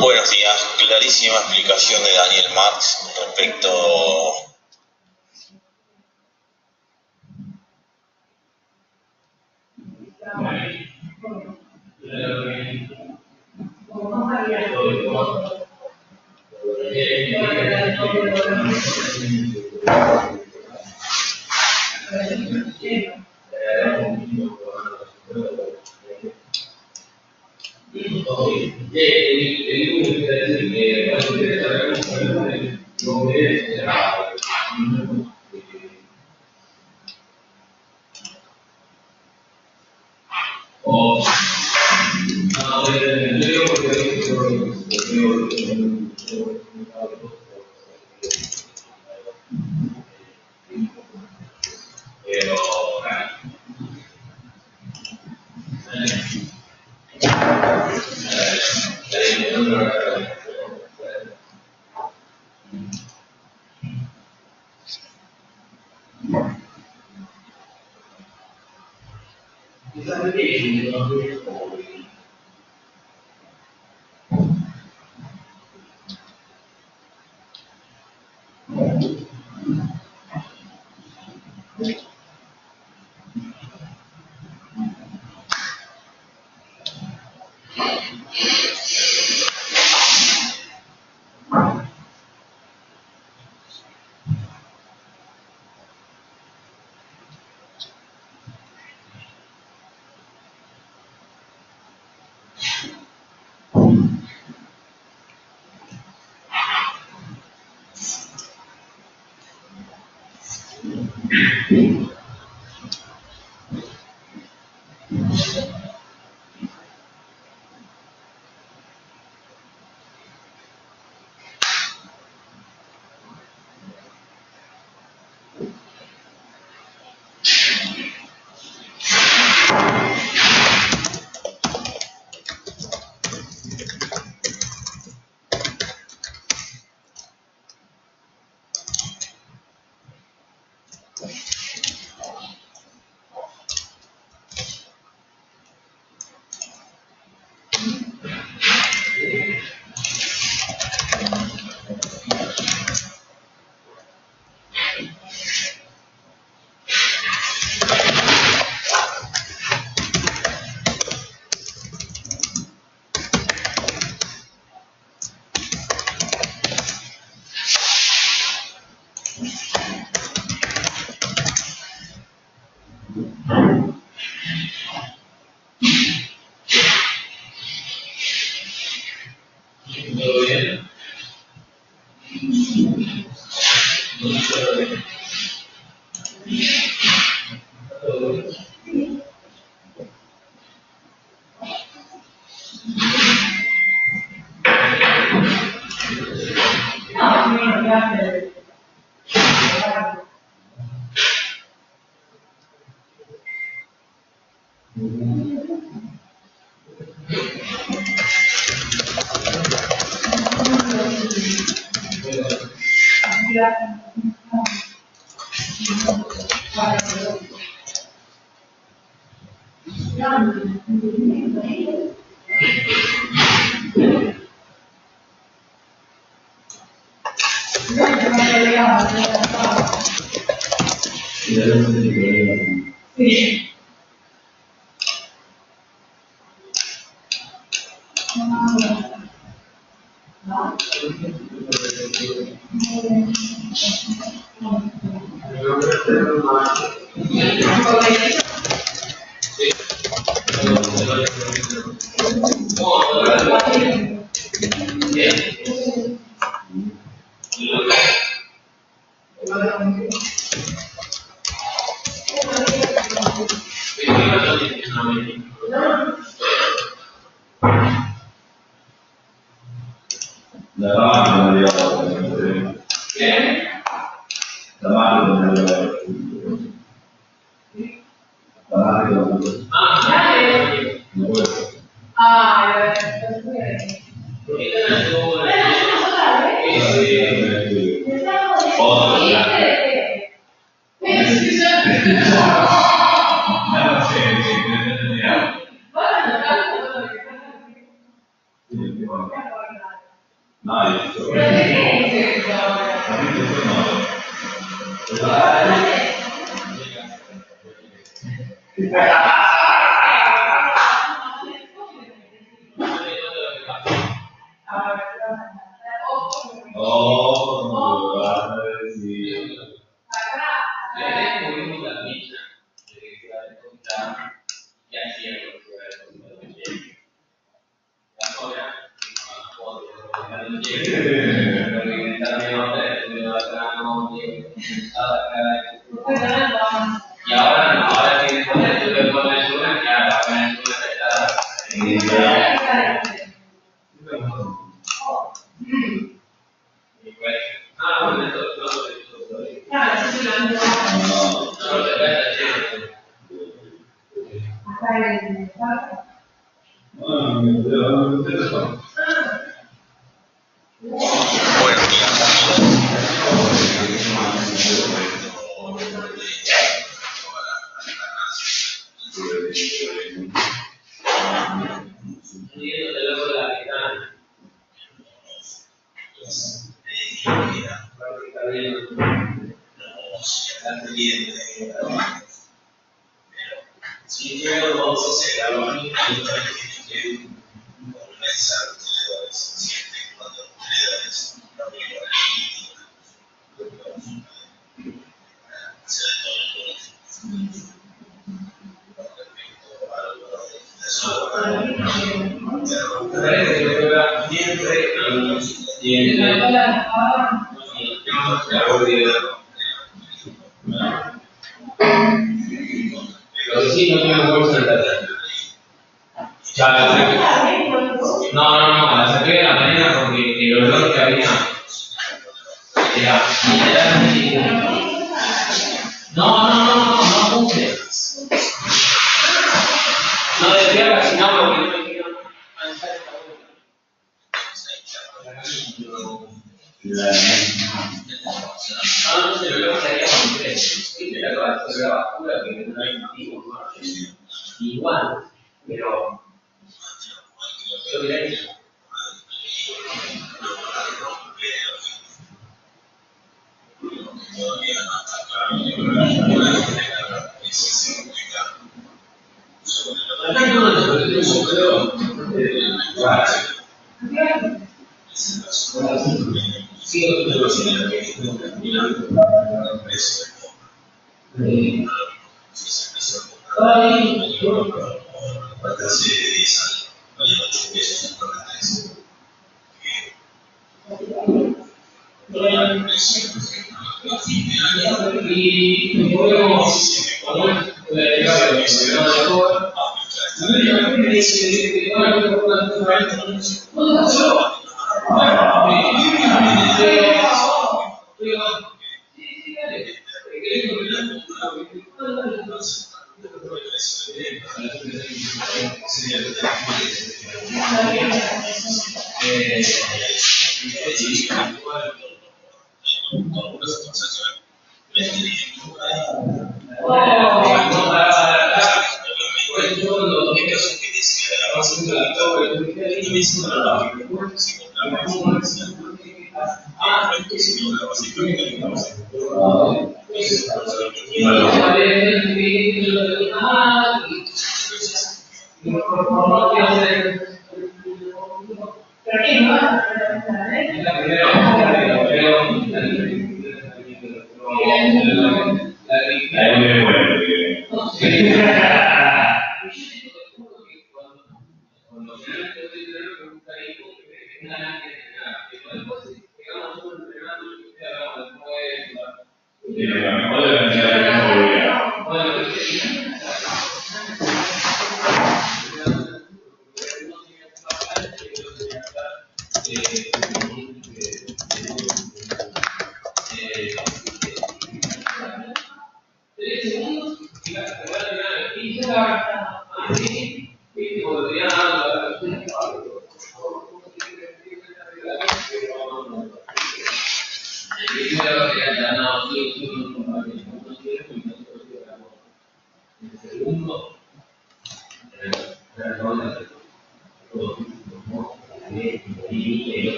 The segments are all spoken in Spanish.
Buenos días, clarísima explicación de Daniel Marx respecto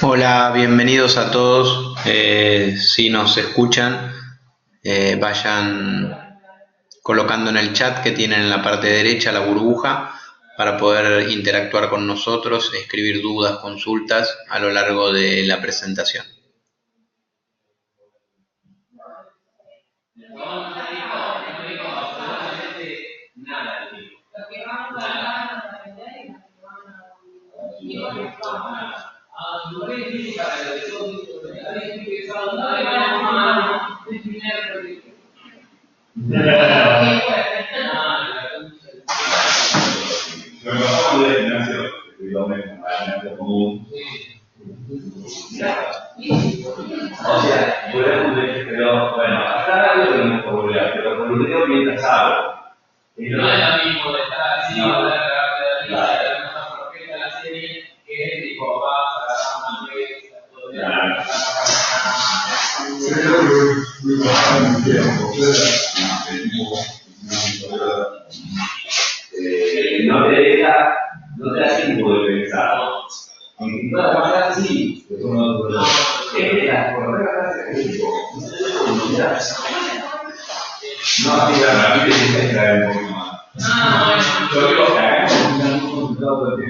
Hola, bienvenidos a todos. Si nos escuchan, vayan colocando en el chat que tienen en la parte derecha la burbuja para poder interactuar con nosotros, escribir dudas, consultas a lo largo de la presentación. O sea, podemos decir, pero bueno, hasta ahora lo tenemos que volver, pero por lo digo mientras hablo. No es lo mismo de estar así, hablar de la misma profeta de la serie, que es tipo, vas a agarrar una mesa, todo no te deja, no te da tiempo de pensar. Aunque todas las maneras sí, pero no es la correcta no, así la Biblia dice que un poquito más. Yo creo que acá es un resultado de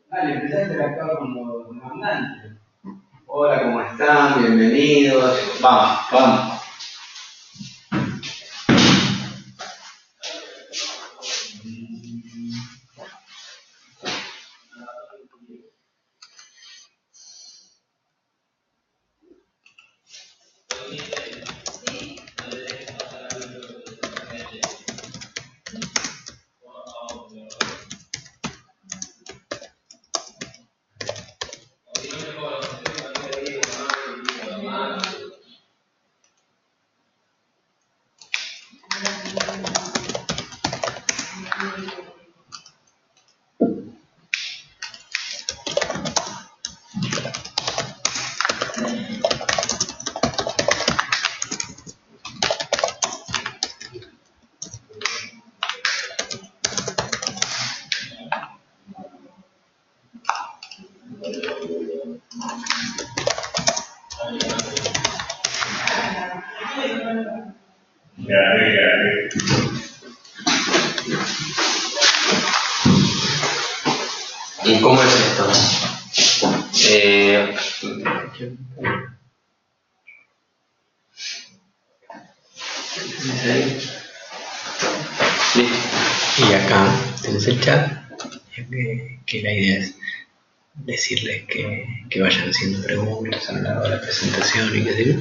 Dale, empezá a interactuar con los demandantes. Hola, ¿cómo están? Bienvenidos. Vamos, vamos. ¿Y cómo es esto? Y acá tenés el chat, que la idea es decirles que vayan haciendo preguntas a lo largo de la presentación y que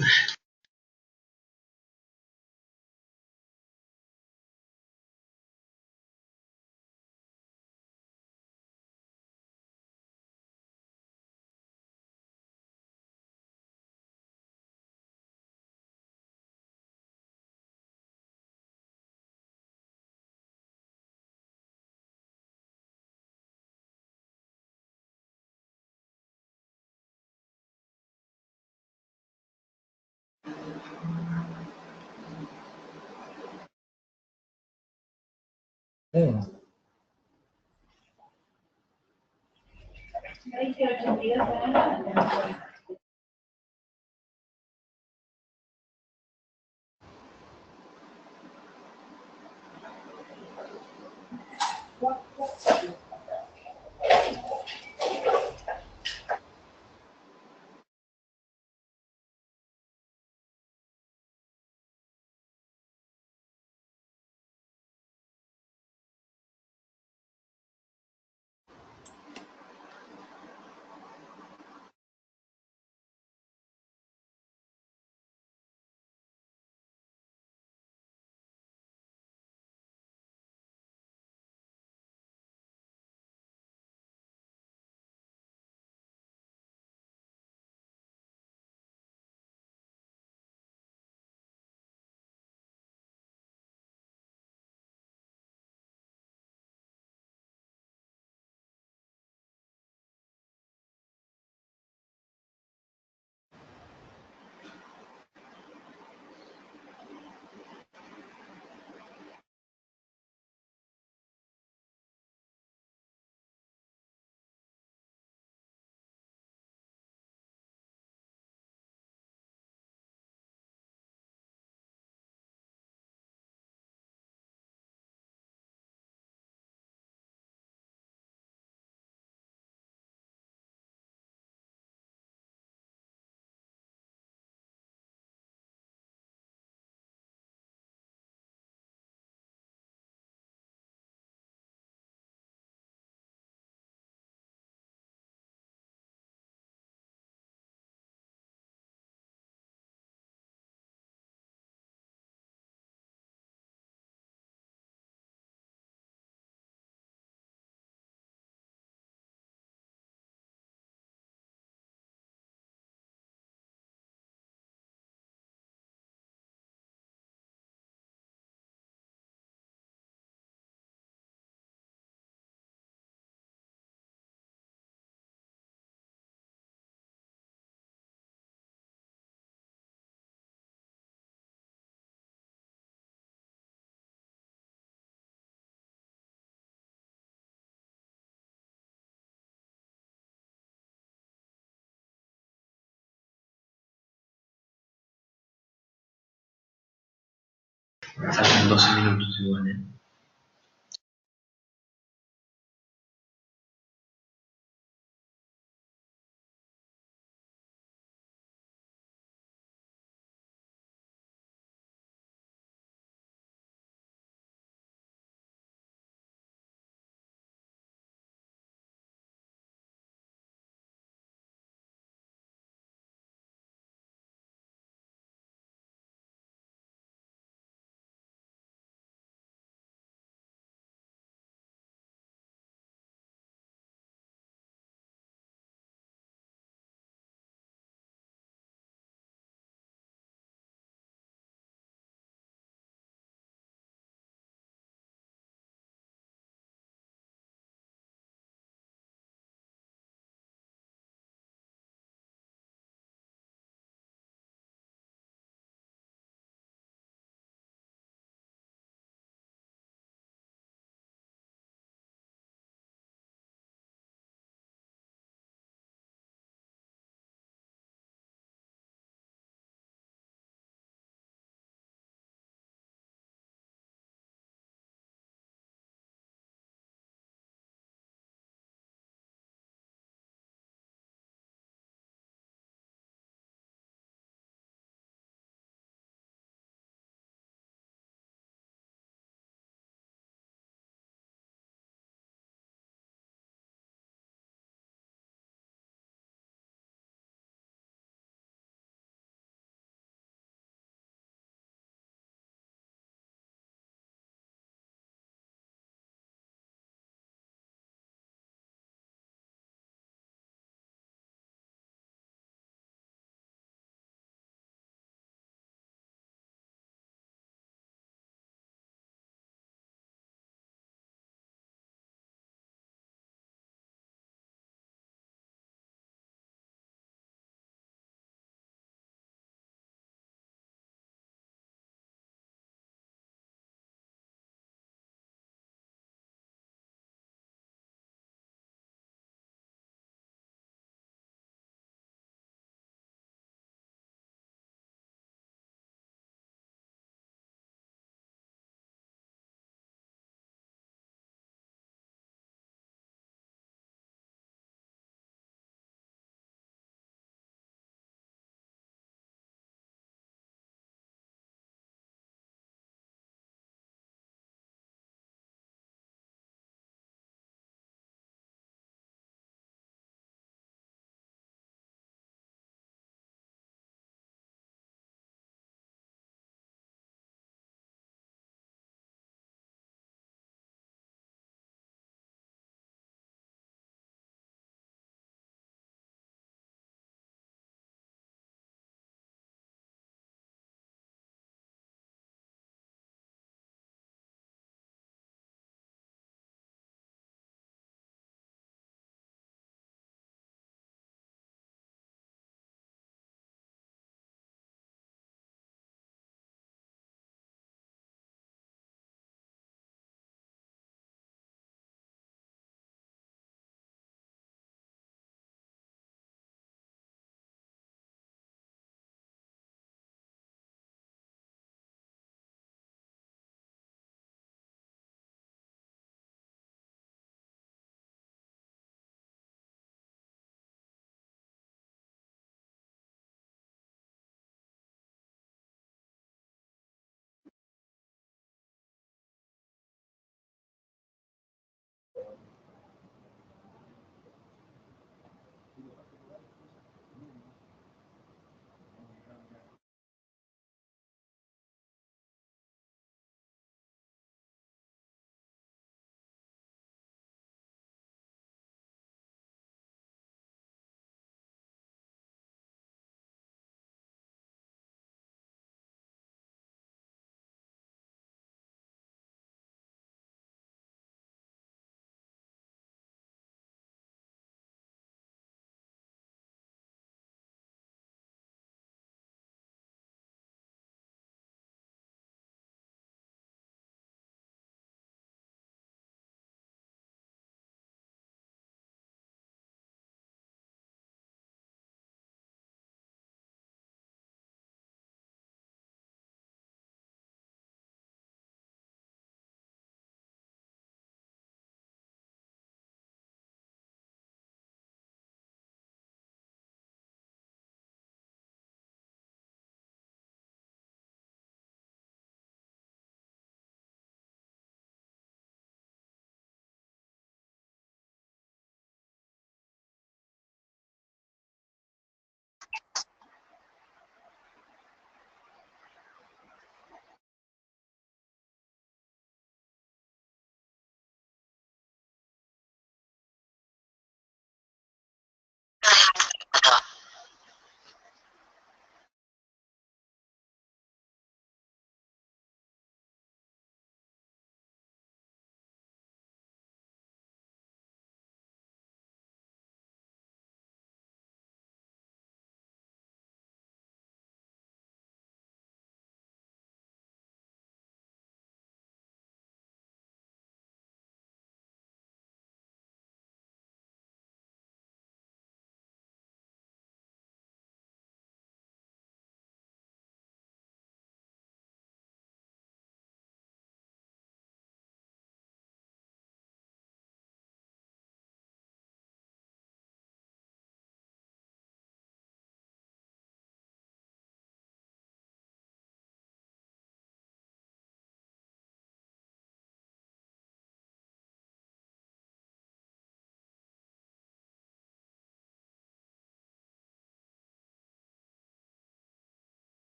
Faltan 12 minutos igual, ¿eh?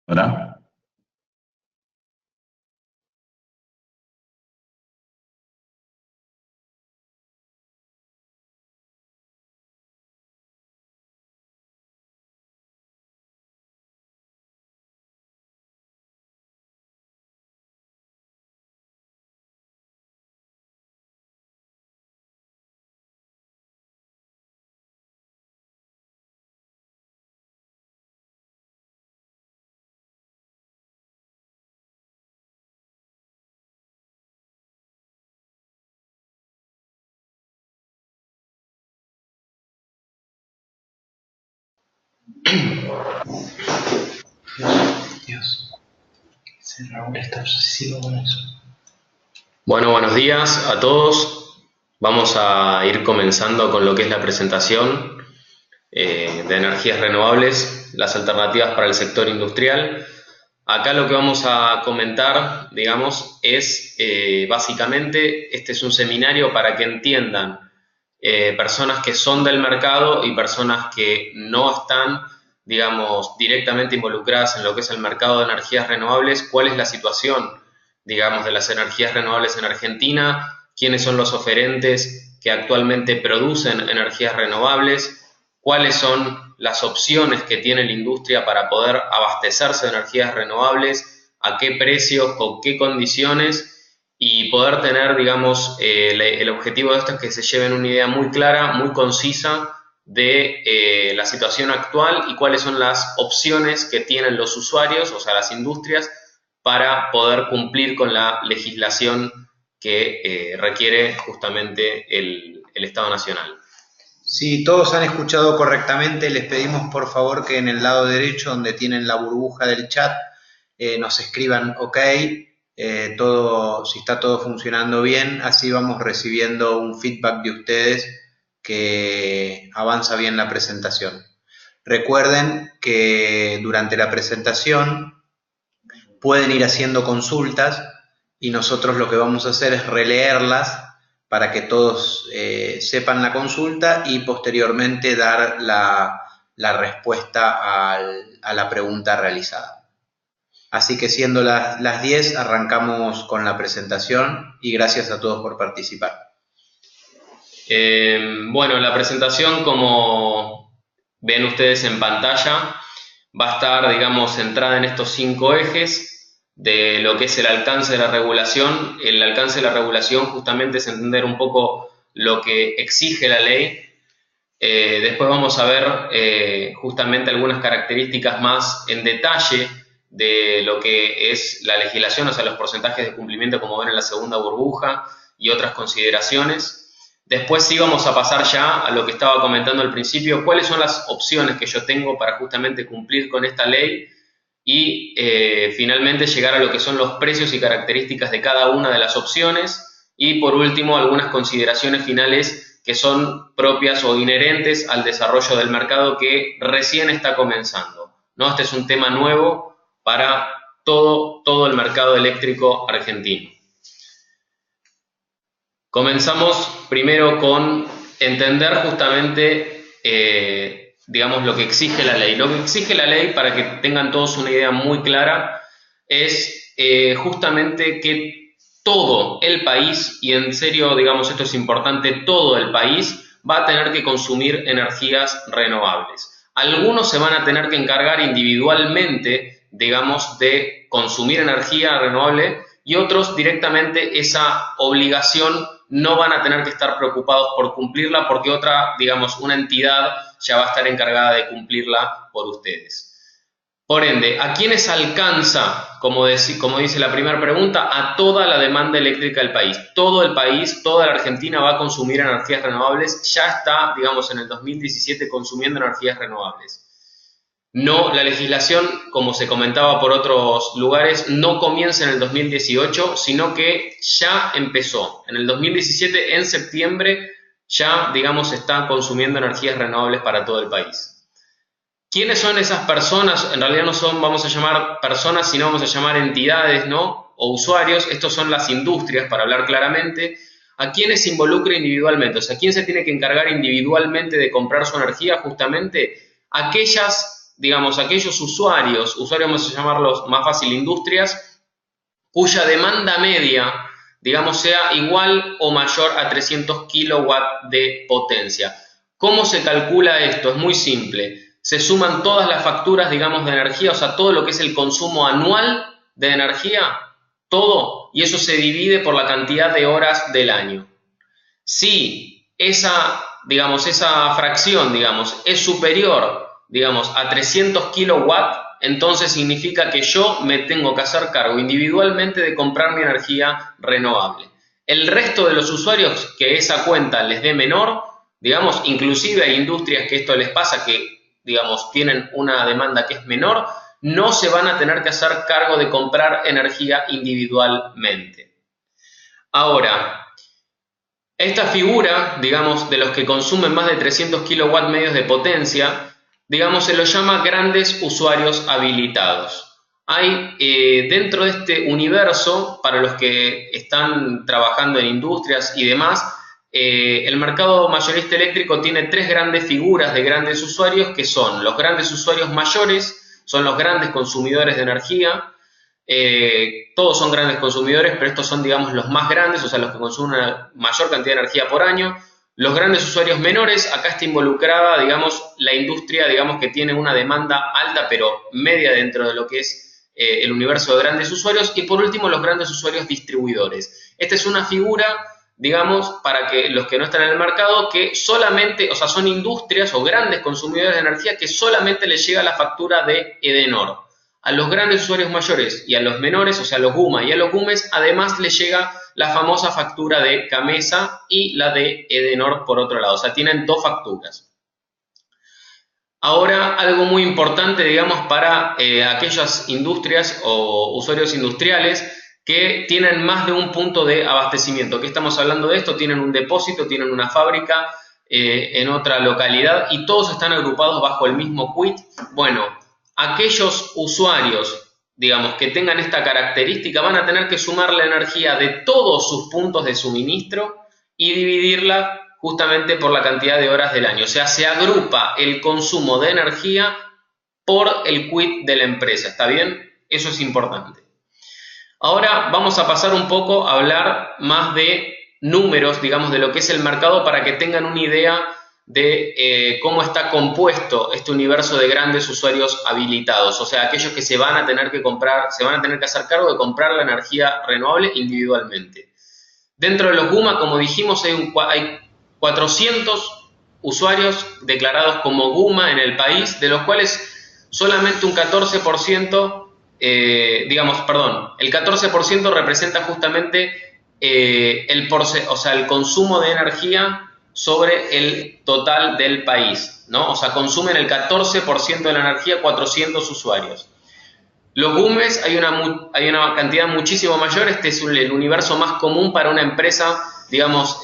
¿Ahora? Dios, ese Raúl está obsesivo con eso. Bueno, buenos días a todos. Vamos a ir comenzando con lo que es la presentación de energías renovables, las alternativas para el sector industrial. Acá lo que vamos a comentar, digamos, es básicamente, este es un seminario para que entiendan personas que son del mercado y personas que no están, digamos, directamente involucradas en lo que es el mercado de energías renovables, cuál es la situación, digamos, de las energías renovables en Argentina, quiénes son los oferentes que actualmente producen energías renovables, cuáles son las opciones que tiene la industria para poder abastecerse de energías renovables, a qué precios, con qué condiciones, y poder tener, digamos, el objetivo de esto es que se lleven una idea muy clara, muy concisa de la situación actual y cuáles son las opciones que tienen los usuarios, o sea, las industrias, para poder cumplir con la legislación que requiere justamente el Estado Nacional. Si todos han escuchado correctamente, les pedimos por favor que en el lado derecho, donde tienen la burbuja del chat, nos escriban OK, si está todo funcionando bien, así vamos recibiendo un feedback de ustedes que avanza bien la presentación. Recuerden que durante la presentación pueden ir haciendo consultas y nosotros lo que vamos a hacer es releerlas para que todos sepan la consulta y posteriormente dar la respuesta a la pregunta realizada. Así que siendo las 10 arrancamos con la presentación y gracias a todos por participar. Bueno, la presentación, como ven ustedes en pantalla, va a estar, digamos, centrada en estos 5 ejes de lo que es el alcance de la regulación. El alcance de la regulación justamente es entender un poco lo que exige la ley. Después vamos a ver justamente algunas características más en detalle de lo que es la legislación, o sea, los porcentajes de cumplimiento como ven en la segunda burbuja y otras consideraciones. Después sí vamos a pasar ya a lo que estaba comentando al principio, cuáles son las opciones que yo tengo para justamente cumplir con esta ley y finalmente llegar a lo que son los precios y características de cada una de las opciones Y por último, algunas consideraciones finales que son propias o inherentes al desarrollo del mercado que recién está comenzando, ¿no? Este es un tema nuevo para todo el mercado eléctrico argentino. Comenzamos primero con entender justamente, digamos, lo que exige la ley. Lo que exige la ley, para que tengan todos una idea muy clara, es justamente que todo el país, y en serio, digamos, esto es importante, todo el país va a tener que consumir energías renovables. Algunos se van a tener que encargar individualmente, digamos, de consumir energía renovable, y otros directamente esa obligación no van a tener que estar preocupados por cumplirla porque otra, digamos, una entidad ya va a estar encargada de cumplirla por ustedes. Por ende, ¿a quiénes alcanza, como dice la primera pregunta? A toda la demanda eléctrica del país. Todo el país, toda la Argentina va a consumir energías renovables. Ya está, digamos, en el 2017 consumiendo energías renovables. No, la legislación, como se comentaba por otros lugares, no comienza en el 2018, sino que ya empezó. En el 2017, en septiembre, ya, digamos, están consumiendo energías renovables para todo el país. ¿Quiénes son esas personas? En realidad no son, vamos a llamar personas, sino vamos a llamar entidades, ¿no? O usuarios. Estos son las industrias, para hablar claramente. ¿A quiénes se involucra individualmente? O sea, ¿quién se tiene que encargar individualmente de comprar su energía? Justamente aquellos usuarios vamos a llamarlos más fácil industrias, cuya demanda media, digamos, sea igual o mayor a 300 kilowatts de potencia. ¿Cómo se calcula esto? Es muy simple. Se suman todas las facturas, digamos, de energía, o sea, todo lo que es el consumo anual de energía, todo, y eso se divide por la cantidad de horas del año. Si esa fracción, digamos, es superior, digamos, a 300 kilowatts, entonces significa que yo me tengo que hacer cargo individualmente de comprar mi energía renovable. El resto de los usuarios que esa cuenta les dé menor, digamos, inclusive hay industrias que esto les pasa, que, digamos, tienen una demanda que es menor, no se van a tener que hacer cargo de comprar energía individualmente. Ahora, esta figura, digamos, de los que consumen más de 300 kilowatts medios de potencia, digamos, se los llama grandes usuarios habilitados. Hay dentro de este universo, para los que están trabajando en industrias y demás, el mercado mayorista eléctrico tiene tres grandes figuras de grandes usuarios, que son los grandes usuarios mayores, son los grandes consumidores de energía. Todos son grandes consumidores, pero estos son, digamos, los más grandes, o sea, los que consumen una mayor cantidad de energía por año. Los grandes usuarios menores, acá está involucrada, digamos, la industria, digamos, que tiene una demanda alta, pero media dentro de lo que es el universo de grandes usuarios. Y por último, los grandes usuarios distribuidores. Esta es una figura, digamos, para que los que no están en el mercado, que solamente, o sea, son industrias o grandes consumidores de energía que solamente les llega la factura de Edenor. A los grandes usuarios mayores y a los menores, o sea, a los GUMA y a los GUMES, además les llega la famosa factura de Camesa y la de Edenor por otro lado. O sea, tienen dos facturas. Ahora, algo muy importante, digamos, para aquellas industrias o usuarios industriales que tienen más de un punto de abastecimiento. ¿Qué estamos hablando de esto? Tienen un depósito, tienen una fábrica en otra localidad y todos están agrupados bajo el mismo quit. Bueno, aquellos usuarios, digamos, que tengan esta característica van a tener que sumar la energía de todos sus puntos de suministro y dividirla justamente por la cantidad de horas del año. O sea, se agrupa el consumo de energía por el quit de la empresa. ¿Está bien? Eso es importante. Ahora vamos a pasar un poco a hablar más de números, digamos, de lo que es el mercado para que tengan una idea de cómo está compuesto este universo de grandes usuarios habilitados, o sea, aquellos que se van a tener que hacer cargo de comprar la energía renovable individualmente. Dentro de los GUMA, como dijimos, hay 400 usuarios declarados como GUMA en el país, de los cuales solamente un 14%, el 14% representa justamente el consumo de energía sobre el total del país, ¿no? O sea, consumen el 14% de la energía 400 usuarios. Los GUMES hay una cantidad muchísimo mayor. Este es el universo más común para una empresa, digamos,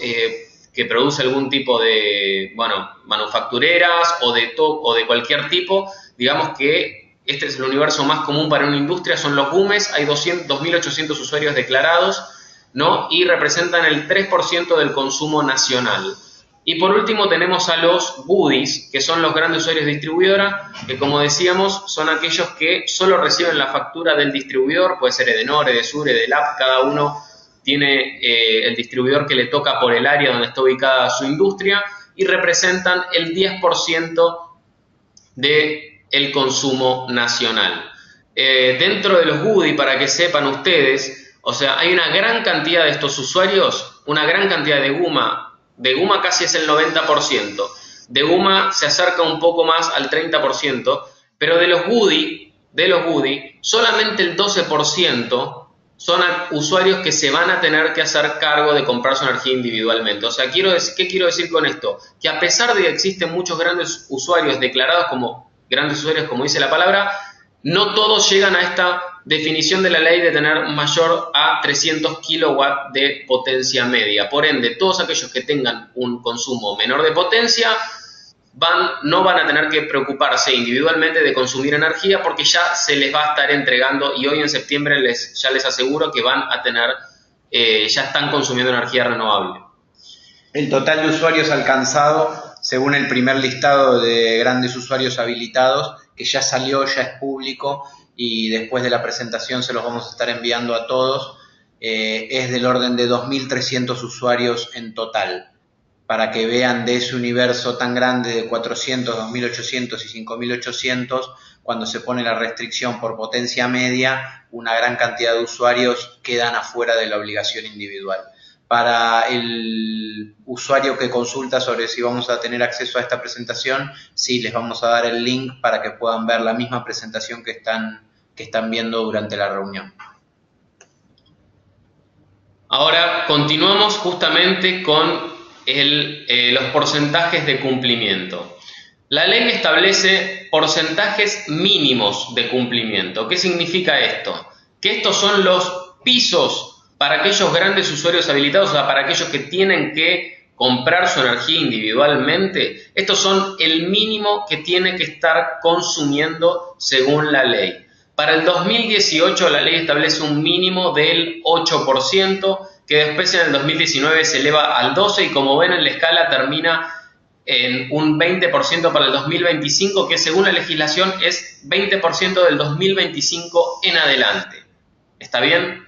que produce algún tipo de, bueno, manufactureras o de cualquier tipo. Digamos que este es el universo más común para una industria, son los GUMES. Hay 2.800 usuarios declarados, ¿no? Y representan el 3% del consumo nacional. Y por último tenemos a los BUDIs, que son los grandes usuarios de distribuidora, que como decíamos son aquellos que solo reciben la factura del distribuidor, puede ser Edenor, Edesur, Edelap, cada uno tiene el distribuidor que le toca por el área donde está ubicada su industria, y representan el 10% del consumo nacional. Dentro de los BUDI, para que sepan ustedes, o sea, hay una gran cantidad de estos usuarios, una gran cantidad de GUMA. De GUMA casi es el 90%, de GUMA se acerca un poco más al 30%, pero de los BUDI, solamente el 12% son usuarios que se van a tener que hacer cargo de comprar su energía individualmente. O sea, ¿qué quiero decir con esto? Que a pesar de que existen muchos grandes usuarios declarados como grandes usuarios, como dice la palabra, no todos llegan a esta definición de la ley de tener mayor a 300 kilowatts de potencia media. Por ende, todos aquellos que tengan un consumo menor de potencia no van a tener que preocuparse individualmente de consumir energía, porque ya se les va a estar entregando, y hoy en septiembre ya les aseguro que van a tener, ya están consumiendo energía renovable. El total de usuarios alcanzado, según el primer listado de grandes usuarios habilitados, que ya salió, ya es público, y después de la presentación se los vamos a estar enviando a todos, es del orden de 2.300 usuarios en total, para que vean de ese universo tan grande de 400, 2.800 y 5.800, cuando se pone la restricción por potencia media, una gran cantidad de usuarios quedan afuera de la obligación individual. Para el usuario que consulta sobre si vamos a tener acceso a esta presentación, sí, les vamos a dar el link para que puedan ver la misma presentación que están viendo durante la reunión. Ahora continuamos justamente con los porcentajes de cumplimiento. La ley establece porcentajes mínimos de cumplimiento. ¿Qué significa esto? Que estos son los pisos para aquellos grandes usuarios habilitados, o sea, para aquellos que tienen que comprar su energía individualmente. Estos son el mínimo que tiene que estar consumiendo según la ley. Para el 2018 la ley establece un mínimo del 8%, que después en el 2019 se eleva al 12%, y como ven en la escala termina en un 20% para el 2025, que según la legislación es 20% del 2025 en adelante. ¿Está bien?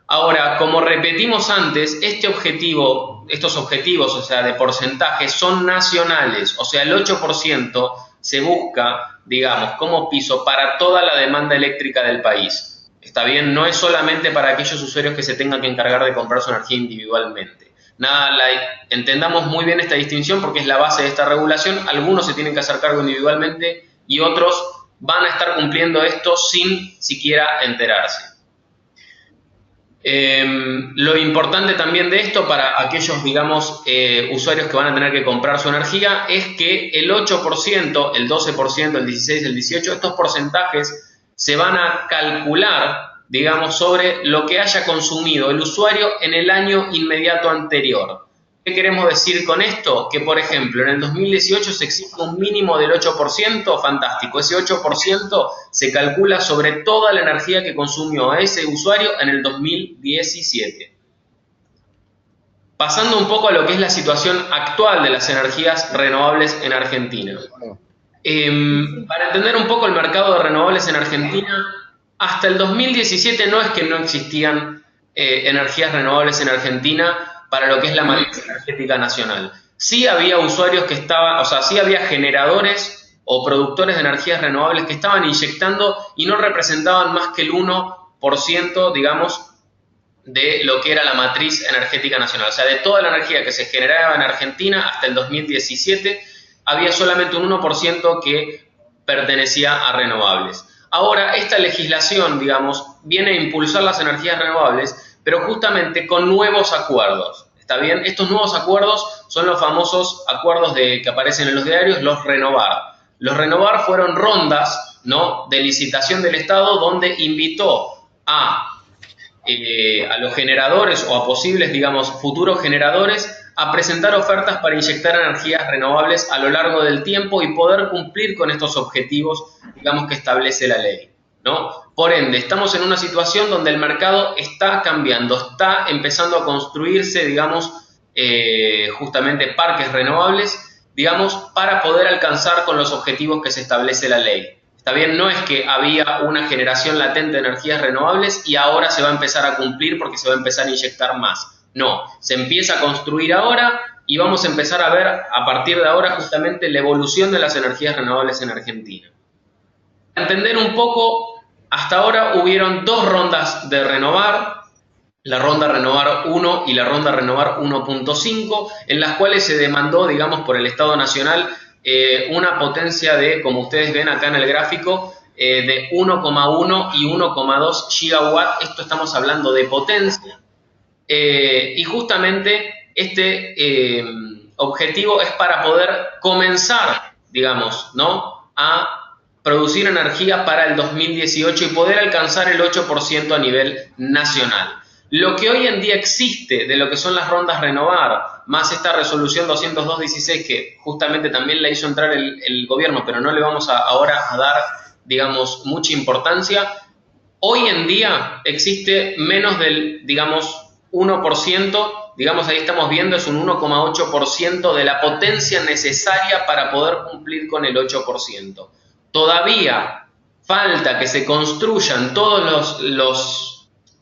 Ahora, como repetimos antes, estos objetivos, o sea, de porcentaje, son nacionales, o sea, el 8% se busca, digamos, como piso para toda la demanda eléctrica del país. ¿Está bien? No es solamente para aquellos usuarios que se tengan que encargar de comprar su energía individualmente. Entendamos muy bien esta distinción porque es la base de esta regulación. Algunos se tienen que hacer cargo individualmente y otros van a estar cumpliendo esto sin siquiera enterarse. Lo importante también de esto para aquellos, digamos, usuarios que van a tener que comprar su energía es que el 8%, el 12%, el 16%, el 18%, estos porcentajes se van a calcular, digamos, sobre lo que haya consumido el usuario en el año inmediato anterior. ¿Qué queremos decir con esto? Que, por ejemplo, en el 2018 se exige un mínimo del 8%, fantástico. Ese 8% se calcula sobre toda la energía que consumió ese usuario en el 2017. Pasando un poco a lo que es la situación actual de las energías renovables en Argentina. Para entender un poco el mercado de renovables en Argentina, hasta el 2017 no es que no existían energías renovables en Argentina para lo que es la matriz energética nacional. Sí había usuarios que estaban, o sea, sí había generadores o productores de energías renovables que estaban inyectando y no representaban más que el 1%, digamos, de lo que era la matriz energética nacional. O sea, de toda la energía que se generaba en Argentina hasta el 2017, había solamente un 1% que pertenecía a renovables. Ahora, esta legislación, digamos, viene a impulsar las energías renovables, pero justamente con nuevos acuerdos. ¿Está bien? Estos nuevos acuerdos son los famosos acuerdos que aparecen en los diarios, los Renovar. Los Renovar fueron rondas ¿no?, de licitación del Estado, donde invitó a los generadores o a posibles, digamos, futuros generadores a presentar ofertas para inyectar energías renovables a lo largo del tiempo y poder cumplir con estos objetivos, digamos, que establece la ley, ¿no? Por ende, estamos en una situación donde el mercado está cambiando, está empezando a construirse, digamos, justamente parques renovables, digamos, para poder alcanzar con los objetivos que se establece la ley. Está bien, no es que había una generación latente de energías renovables y ahora se va a empezar a cumplir porque se va a empezar a inyectar más. No, se empieza a construir ahora y vamos a empezar a ver a partir de ahora justamente la evolución de las energías renovables en Argentina. Para entender un poco, hasta ahora hubieron dos rondas de renovar, la ronda Renovar 1 y la ronda Renovar 1.5, en las cuales se demandó, digamos, por el Estado Nacional una potencia de, como ustedes ven acá en el gráfico, de 1,1 y 1,2 gigawatt. Esto estamos hablando de potencia. Y justamente este objetivo es para poder comenzar, digamos, ¿no?, a producir energía para el 2018 y poder alcanzar el 8% a nivel nacional. Lo que hoy en día existe de lo que son las rondas Renovar, más esta resolución 202/16 que justamente también la hizo entrar el gobierno, pero no le vamos ahora a dar, digamos, mucha importancia. Hoy en día existe menos del, digamos, 1%, digamos, ahí estamos viendo, es un 1,8% de la potencia necesaria para poder cumplir con el 8%. Todavía falta que se construyan todos los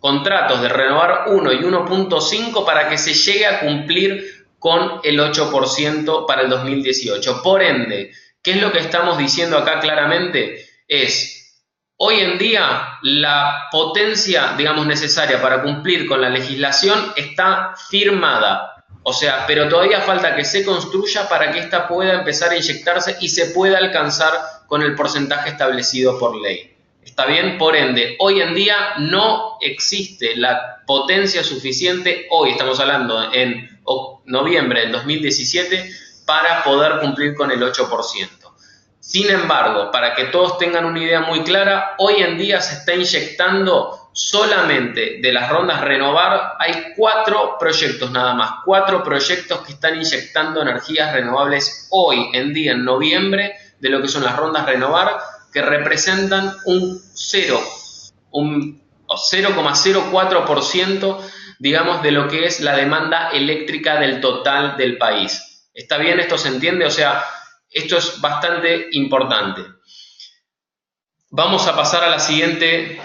contratos de Renovar 1 y 1.5 para que se llegue a cumplir con el 8% para el 2018. Por ende, ¿qué es lo que estamos diciendo acá claramente? Es, hoy en día la potencia, digamos, necesaria para cumplir con la legislación está firmada. O sea, pero todavía falta que se construya para que ésta pueda empezar a inyectarse y se pueda alcanzar con el porcentaje establecido por ley. ¿Está bien? Por ende, hoy en día no existe la potencia suficiente, hoy estamos hablando en noviembre del 2017, para poder cumplir con el 8%. Sin embargo, para que todos tengan una idea muy clara, hoy en día se está inyectando solamente de las rondas Renovar, hay 4 proyectos nada más, 4 proyectos que están inyectando energías renovables hoy en día, en noviembre, de lo que son las rondas Renovar, que representan un 0,04%, digamos, de lo que es la demanda eléctrica del total del país. ¿Está bien? ¿Esto se entiende? O sea, esto es bastante importante. Vamos a pasar a la siguiente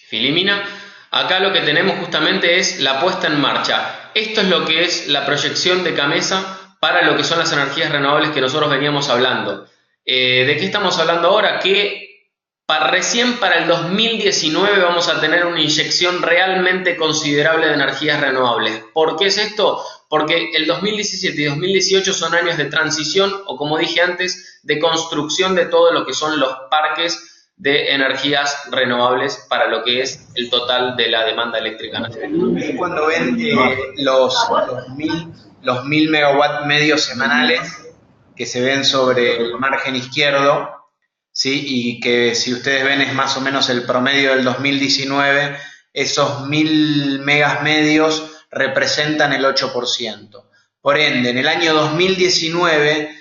filimina. Acá lo que tenemos justamente es la puesta en marcha. Esto es lo que es la proyección de CAMESA para lo que son las energías renovables que nosotros veníamos hablando. ¿De qué estamos hablando ahora? Que recién para el 2019 vamos a tener una inyección realmente considerable de energías renovables. ¿Por qué es esto? Porque el 2017 y 2018 son años de transición, o como dije antes, de construcción de todo lo que son los parques de energías renovables para lo que es el total de la demanda eléctrica nacional. Cuando ven los 1000 megawatts medios semanales que se ven sobre el margen izquierdo, ¿sí?, y que si ustedes ven es más o menos el promedio del 2019, esos 1000 megas medios representan el 8%. Por ende, en el año 2019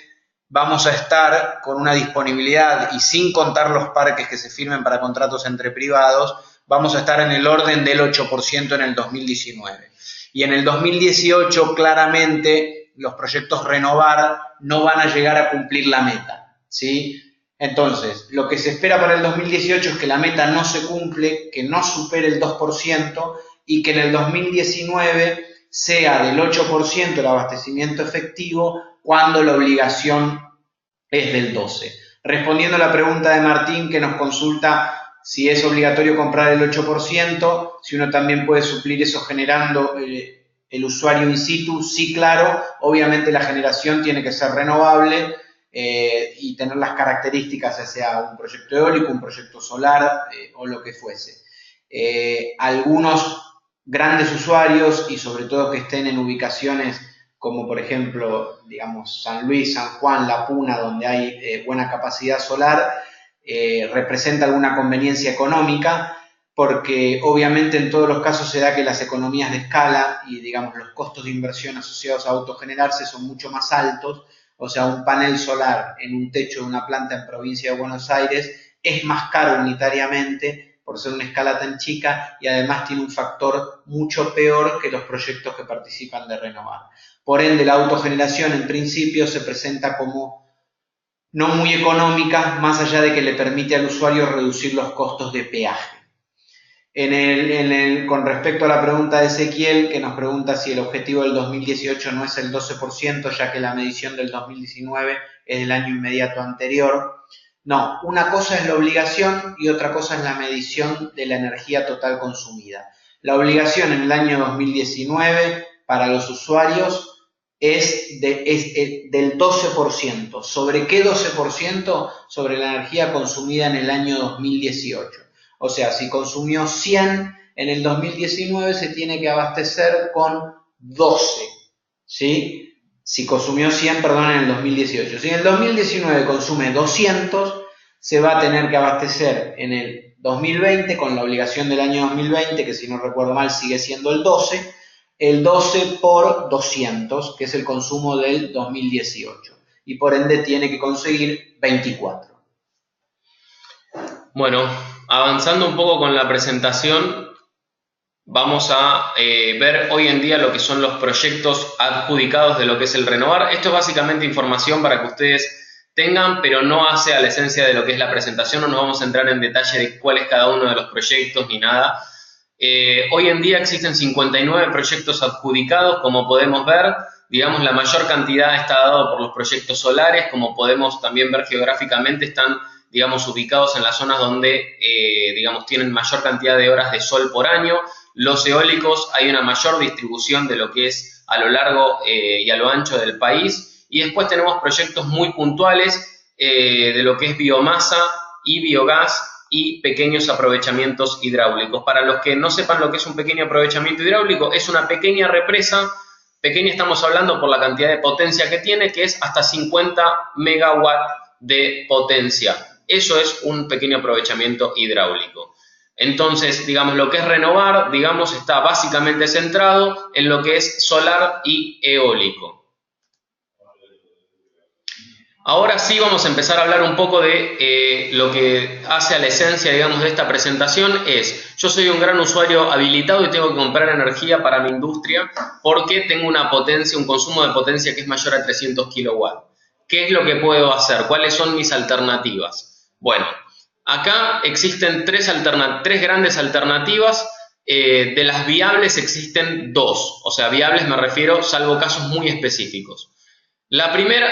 vamos a estar con una disponibilidad, y sin contar los parques que se firmen para contratos entre privados, vamos a estar en el orden del 8% en el 2019. Y en el 2018, claramente, los proyectos Renovar no van a llegar a cumplir la meta, ¿sí? Entonces, lo que se espera para el 2018 es que la meta no se cumple, que no supere el 2% y que en el 2019 sea del 8% el abastecimiento efectivo cuando la obligación es del 12%. Respondiendo a la pregunta de Martín, que nos consulta si es obligatorio comprar el 8%, si uno también puede suplir eso generando el usuario in situ, sí, claro, obviamente la generación tiene que ser renovable y tener las características, ya sea un proyecto eólico, un proyecto solar o lo que fuese. Algunos grandes usuarios, y sobre todo que estén en ubicaciones como por ejemplo, digamos, San Luis, San Juan, La Puna, donde hay buena capacidad solar, representa alguna conveniencia económica, porque obviamente en todos los casos se da que las economías de escala y, digamos, los costos de inversión asociados a autogenerarse son mucho más altos. O sea, un panel solar en un techo de una planta en provincia de Buenos Aires es más caro unitariamente por ser una escala tan chica y además tiene un factor mucho peor que los proyectos que participan de Renovar. Por ende, la autogeneración en principio se presenta como no muy económica, más allá de que le permite al usuario reducir los costos de peaje. Con respecto a la pregunta de Ezequiel, que nos pregunta si el objetivo del 2018 no es el 12%, ya que la medición del 2019 es del año inmediato anterior. No, una cosa es la obligación y otra cosa es la medición de la energía total consumida. La obligación en el año 2019 para los usuarios es del 12%. ¿Sobre qué 12%? Sobre la energía consumida en el año 2018. O sea, si consumió 100 en el 2019, se tiene que abastecer con 12, ¿sí? Si consumió 100, perdón, en el 2018. Si en el 2019 consume 200, se va a tener que abastecer en el 2020 con la obligación del año 2020, que si no recuerdo mal sigue siendo el 12 por 200, que es el consumo del 2018. Y por ende tiene que conseguir 24. Bueno, avanzando un poco con la presentación, vamos a ver hoy en día lo que son los proyectos adjudicados de lo que es el Renovar. Esto es básicamente información para que ustedes tengan, pero no hace a la esencia de lo que es la presentación. No nos vamos a entrar en detalle de cuál es cada uno de los proyectos ni nada. Hoy en día existen 59 proyectos adjudicados, como podemos ver. Digamos, la mayor cantidad está dado por los proyectos solares, como podemos también ver geográficamente, están, digamos, ubicados en las zonas donde, digamos, tienen mayor cantidad de horas de sol por año. Los eólicos, hay una mayor distribución de lo que es a lo largo y a lo ancho del país. Y después tenemos proyectos muy puntuales de lo que es biomasa y biogás y pequeños aprovechamientos hidráulicos. Para los que no sepan lo que es un pequeño aprovechamiento hidráulico, es una pequeña represa. Pequeña estamos hablando por la cantidad de potencia que tiene, que es hasta 50 megawatts de potencia. Eso es un pequeño aprovechamiento hidráulico. Entonces, digamos, lo que es Renovar, digamos, está básicamente centrado en lo que es solar y eólico. Ahora sí vamos a empezar a hablar un poco de lo que hace a la esencia, digamos, de esta presentación. Yo soy un gran usuario habilitado y tengo que comprar energía para mi industria porque tengo una potencia, un consumo de potencia que es mayor a 300 kilowatts. ¿Qué es lo que puedo hacer? ¿Cuáles son mis alternativas? Bueno, acá existen tres grandes alternativas. De las viables existen dos. O sea, viables me refiero salvo casos muy específicos. La primera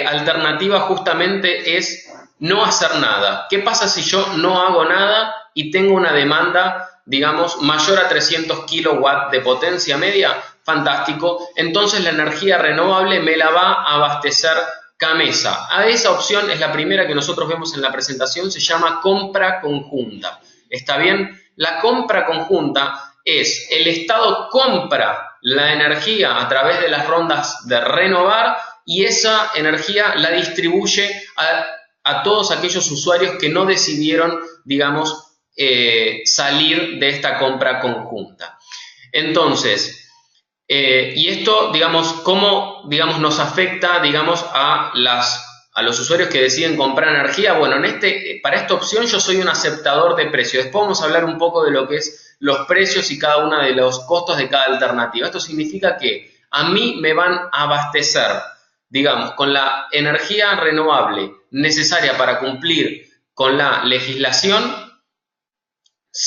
alternativa justamente es no hacer nada. ¿Qué pasa si yo no hago nada y tengo una demanda, digamos, mayor a 300 kilowatts de potencia media? Fantástico. Entonces la energía renovable me la va a abastecer Gamesa. A esa opción es la primera que nosotros vemos en la presentación, se llama compra conjunta. ¿Está bien? La compra conjunta es el Estado compra la energía a través de las rondas de Renovar y esa energía la distribuye a todos aquellos usuarios que no decidieron, digamos, salir de esta compra conjunta. Entonces, y esto, digamos, ¿cómo, digamos, nos afecta, digamos, a los usuarios que deciden comprar energía? Bueno, para esta opción yo soy un aceptador de precios. Después vamos a hablar un poco de lo que es los precios y cada uno de los costos de cada alternativa. Esto significa que a mí me van a abastecer, digamos, con la energía renovable necesaria para cumplir con la legislación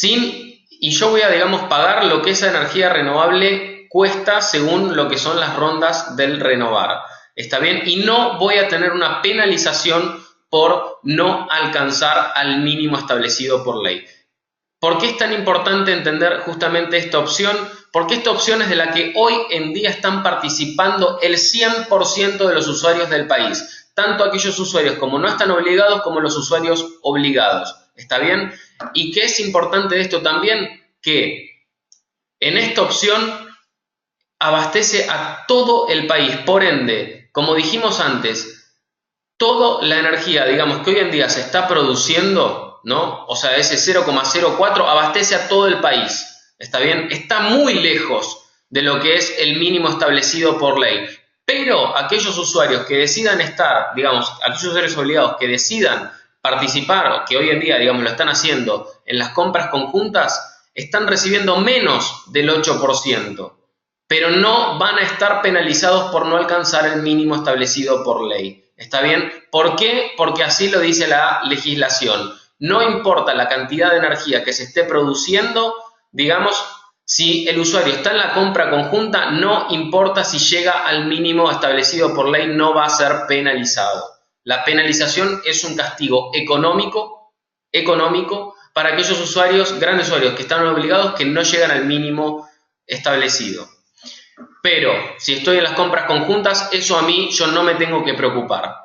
y yo voy a, digamos, pagar lo que esa energía renovable cuesta según lo que son las rondas del Renovar. ¿Está bien? Y no voy a tener una penalización por no alcanzar al mínimo establecido por ley. ¿Por qué es tan importante entender justamente esta opción? Porque esta opción es de la que hoy en día están participando el 100% de los usuarios del país. Tanto aquellos usuarios como no están obligados como los usuarios obligados. ¿Está bien? ¿Y qué es importante de esto también? Que en esta opción abastece a todo el país. Por ende, como dijimos antes, toda la energía, digamos, que hoy en día se está produciendo, ¿no? O sea, ese 0,04 abastece a todo el país. ¿Está bien? Está muy lejos de lo que es el mínimo establecido por ley. Pero aquellos usuarios que decidan estar, digamos, aquellos usuarios obligados que decidan participar, o que hoy en día, digamos, lo están haciendo en las compras conjuntas, están recibiendo menos del 8%, pero no van a estar penalizados por no alcanzar el mínimo establecido por ley. ¿Está bien? ¿Por qué? Porque así lo dice la legislación. No importa la cantidad de energía que se esté produciendo, digamos, si el usuario está en la compra conjunta, no importa si llega al mínimo establecido por ley, no va a ser penalizado. La penalización es un castigo económico para aquellos usuarios, grandes usuarios, que están obligados, que no llegan al mínimo establecido. Pero si estoy en las compras conjuntas, eso a mí yo no me tengo que preocupar.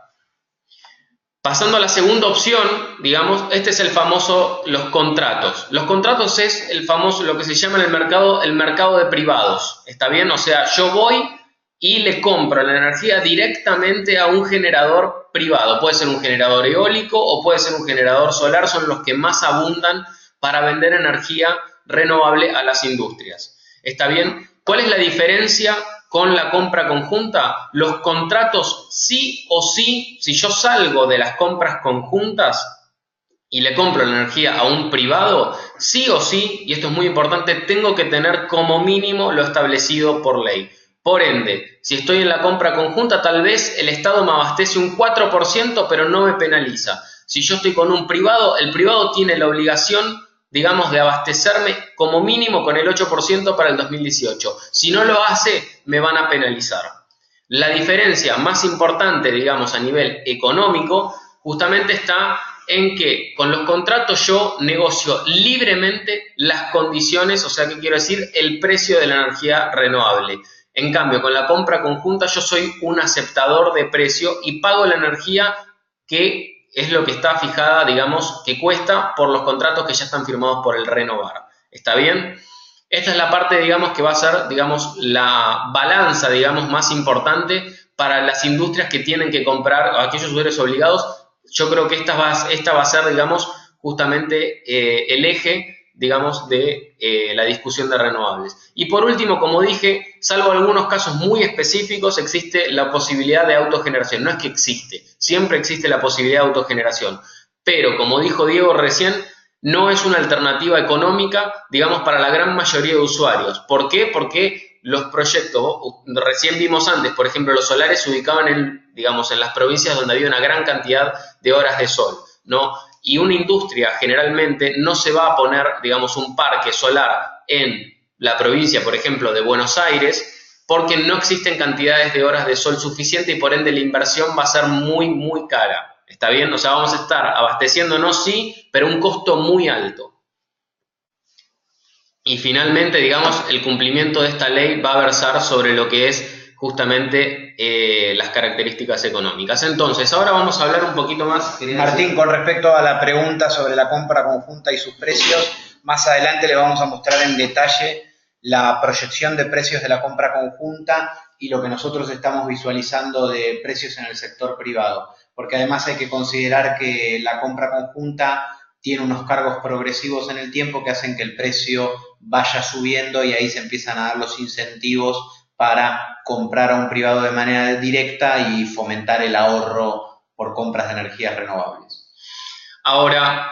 Pasando a la segunda opción, digamos, este es el famoso, los contratos. Los contratos es el famoso, lo que se llama en el mercado de privados. ¿Está bien? O sea, yo voy y le compro la energía directamente a un generador privado. Puede ser un generador eólico o puede ser un generador solar, son los que más abundan para vender energía renovable a las industrias. ¿Está bien? ¿Cuál es la diferencia con la compra conjunta? Los contratos sí o sí, si yo salgo de las compras conjuntas y le compro la energía a un privado, sí o sí, y esto es muy importante, tengo que tener como mínimo lo establecido por ley. Por ende, si estoy en la compra conjunta, tal vez el Estado me abastece un 4%, pero no me penaliza. Si yo estoy con un privado, el privado tiene la obligación, digamos, de abastecerme como mínimo con el 8% para el 2018. Si no lo hace, me van a penalizar. La diferencia más importante, digamos, a nivel económico, justamente está en que con los contratos yo negocio libremente las condiciones, o sea, ¿qué quiero decir? El precio de la energía renovable. En cambio, con la compra conjunta yo soy un aceptador de precio y pago la energía que es lo que está fijada, digamos, que cuesta por los contratos que ya están firmados por el Renovar. ¿Está bien? Esta es la parte, digamos, que va a ser, digamos, la balanza, digamos, más importante para las industrias que tienen que comprar, a aquellos usuarios obligados. Yo creo que esta va a ser, digamos, justamente el eje, digamos, de la discusión de renovables. Y por último, como dije, salvo algunos casos muy específicos, existe la posibilidad de autogeneración. No es que existe, siempre existe la posibilidad de autogeneración. Pero, como dijo Diego recién, no es una alternativa económica, digamos, para la gran mayoría de usuarios. ¿Por qué? Porque los proyectos, recién vimos antes, por ejemplo, los solares se ubicaban en, digamos, en las provincias donde había una gran cantidad de horas de sol, ¿no? Y una industria generalmente no se va a poner, digamos, un parque solar en la provincia, por ejemplo, de Buenos Aires, porque no existen cantidades de horas de sol suficiente y por ende la inversión va a ser muy, muy cara. ¿Está bien? O sea, vamos a estar abasteciéndonos, sí, pero un costo muy alto. Y finalmente, digamos, el cumplimiento de esta ley va a versar sobre lo que es justamente las características económicas. Entonces, ahora vamos a hablar un poquito más. Martín, con respecto a la pregunta sobre la compra conjunta y sus precios, más adelante le vamos a mostrar en detalle la proyección de precios de la compra conjunta y lo que nosotros estamos visualizando de precios en el sector privado. Porque además hay que considerar que la compra conjunta tiene unos cargos progresivos en el tiempo que hacen que el precio vaya subiendo y ahí se empiezan a dar los incentivos para comprar a un privado de manera directa y fomentar el ahorro por compras de energías renovables. Ahora,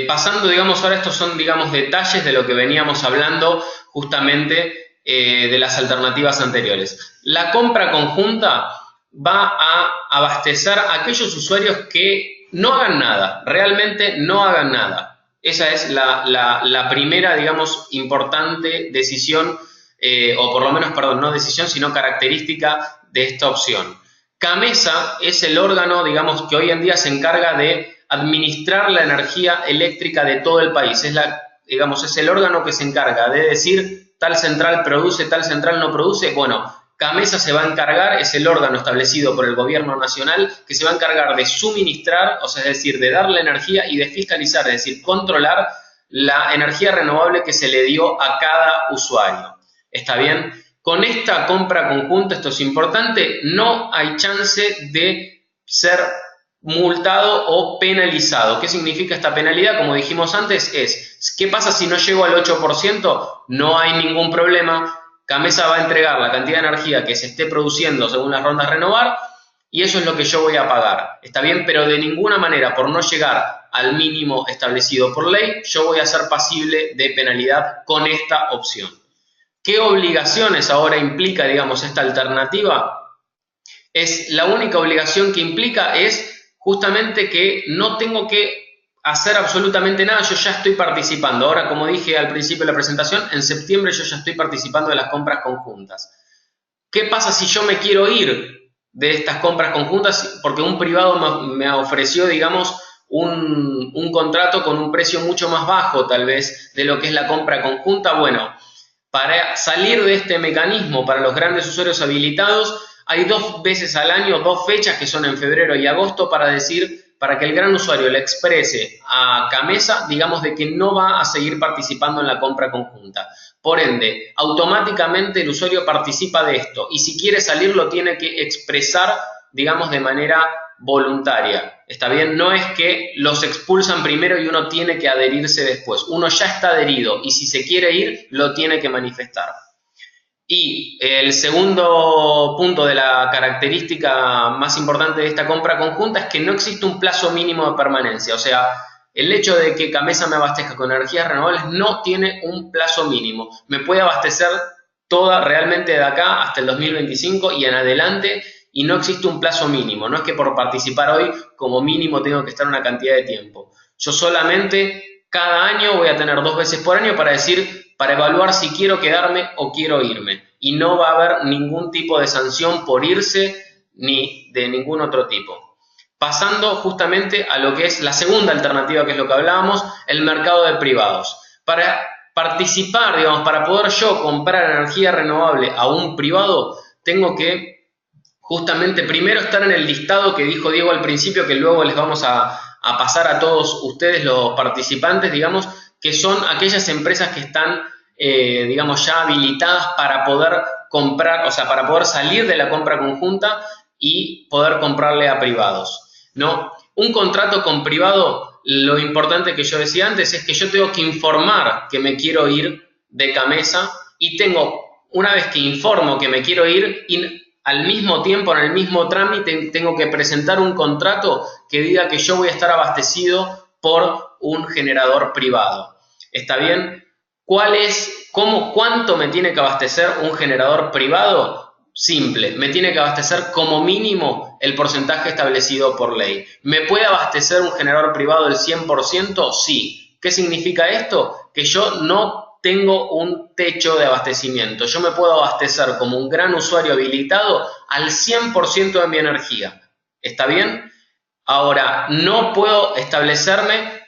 pasando, digamos, ahora estos son, digamos, detalles de lo que veníamos hablando justamente de las alternativas anteriores. La compra conjunta va a abastecer a aquellos usuarios que no hagan nada, realmente no hagan nada. Esa es la primera, digamos, importante decisión, o por lo menos, perdón, no decisión, sino característica de esta opción. CAMESA es el órgano, digamos, que hoy en día se encarga de administrar la energía eléctrica de todo el país. Es el órgano que se encarga de decir tal central produce, tal central no produce. Bueno, CAMESA se va a encargar, es el órgano establecido por el gobierno nacional que se va a encargar de suministrar, o sea, es decir, de dar la energía y de fiscalizar, es decir, controlar la energía renovable que se le dio a cada usuario. ¿Está bien? con esta compra conjunta, esto es importante, no hay chance de ser multado o penalizado. ¿Qué significa esta penalidad? Como dijimos antes, ¿qué pasa si no llego al 8%? No hay ningún problema. Gamesa va a entregar la cantidad de energía que se esté produciendo según las rondas Renovar y eso es lo que yo voy a pagar. Está bien, pero de ninguna manera, por no llegar al mínimo establecido por ley, yo voy a ser pasible de penalidad con esta opción. ¿Qué obligaciones ahora implica, digamos, esta alternativa? La única obligación que implica es justamente que no tengo que hacer absolutamente nada, yo ya estoy participando. Ahora, como dije al principio de la presentación, en septiembre yo ya estoy participando de las compras conjuntas. ¿Qué pasa si yo me quiero ir de estas compras conjuntas? Porque un privado me ofreció, digamos, un contrato con un precio mucho más bajo, tal vez, de lo que es la compra conjunta. Bueno, para salir de este mecanismo para los grandes usuarios habilitados, hay 2 veces al año, 2 fechas que son en febrero y agosto para que el gran usuario le exprese a Gamesa, digamos, de que no va a seguir participando en la compra conjunta. Por ende, automáticamente el usuario participa de esto y si quiere salir lo tiene que expresar, digamos, de manera voluntaria. ¿Está bien? No es que los expulsan primero y uno tiene que adherirse después. Uno ya está adherido y si se quiere ir, lo tiene que manifestar. Y el segundo punto de la característica más importante de esta compra conjunta es que no existe un plazo mínimo de permanencia. O sea, el hecho de que Gamesa me abastezca con energías renovables no tiene un plazo mínimo. Me puede abastecer toda realmente de acá hasta el 2025 y en adelante y no existe un plazo mínimo. No es que por participar hoy como mínimo tengo que estar una cantidad de tiempo. Yo solamente cada año voy a tener 2 veces por año para evaluar si quiero quedarme o quiero irme. Y no va a haber ningún tipo de sanción por irse ni de ningún otro tipo. Pasando justamente a lo que es la segunda alternativa, que es lo que hablábamos, el mercado de privados. Para participar, digamos, para poder yo comprar energía renovable a un privado, tengo que justamente primero estar en el listado que dijo Diego al principio, que luego les vamos a pasar a todos ustedes los participantes, digamos, que son aquellas empresas que están, digamos, ya habilitadas para poder comprar, o sea, para poder salir de la compra conjunta y poder comprarle a privados, ¿no? Un contrato con privado, lo importante que yo decía antes es que yo tengo que informar que me quiero ir de Gamesa y una vez que informo que me quiero ir, al mismo tiempo, en el mismo trámite, tengo que presentar un contrato que diga que yo voy a estar abastecido por un generador privado. ¿Está bien? ¿Cuánto me tiene que abastecer un generador privado? Simple, me tiene que abastecer como mínimo el porcentaje establecido por ley. ¿Me puede abastecer un generador privado del 100%? Sí. ¿Qué significa esto? Que yo no tengo un techo de abastecimiento. Yo me puedo abastecer como un gran usuario habilitado al 100% de mi energía. ¿Está bien? Ahora, no puedo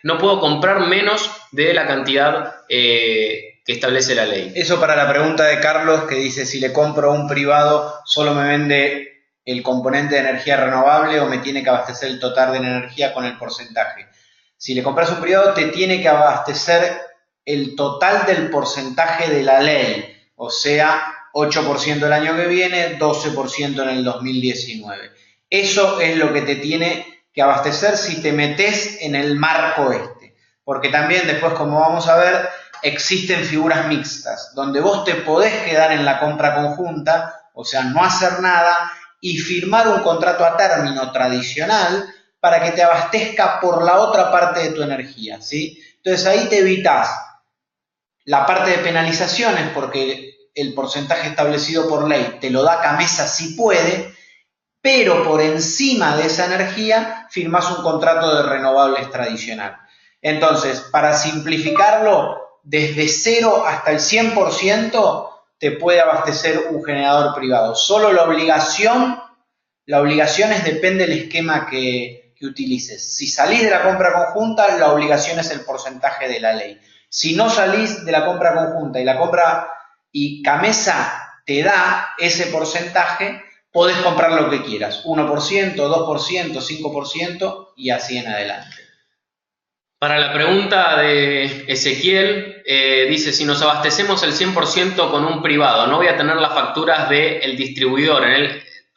no puedo comprar menos de la cantidad que establece la ley. Eso para la pregunta de Carlos, que dice, si le compro a un privado, ¿solo me vende el componente de energía renovable o me tiene que abastecer el total de la energía con el porcentaje? Si le compras a un privado, te tiene que abastecer el total del porcentaje de la ley, o sea, 8% el año que viene, 12% en el 2019. Eso es lo que te tiene que abastecer si te metes en el marco este. Porque también después, como vamos a ver, existen figuras mixtas, donde vos te podés quedar en la compra conjunta, o sea, no hacer nada, y firmar un contrato a término tradicional para que te abastezca por la otra parte de tu energía, ¿sí? Entonces ahí te evitás la parte de penalizaciones, porque el porcentaje establecido por ley te lo da Gamesa si puede, pero por encima de esa energía firmás un contrato de renovables tradicional. Entonces, para simplificarlo, desde 0 hasta el 100% te puede abastecer un generador privado. Solo la obligación es depende del esquema que utilices. Si salís de la compra conjunta, la obligación es el porcentaje de la ley. Si no salís de la compra conjunta y Gamesa te da ese porcentaje, podés comprar lo que quieras, 1%, 2%, 5% y así en adelante. Para la pregunta de Ezequiel, dice, si nos abastecemos el 100% con un privado, no voy a tener las facturas del distribuidor.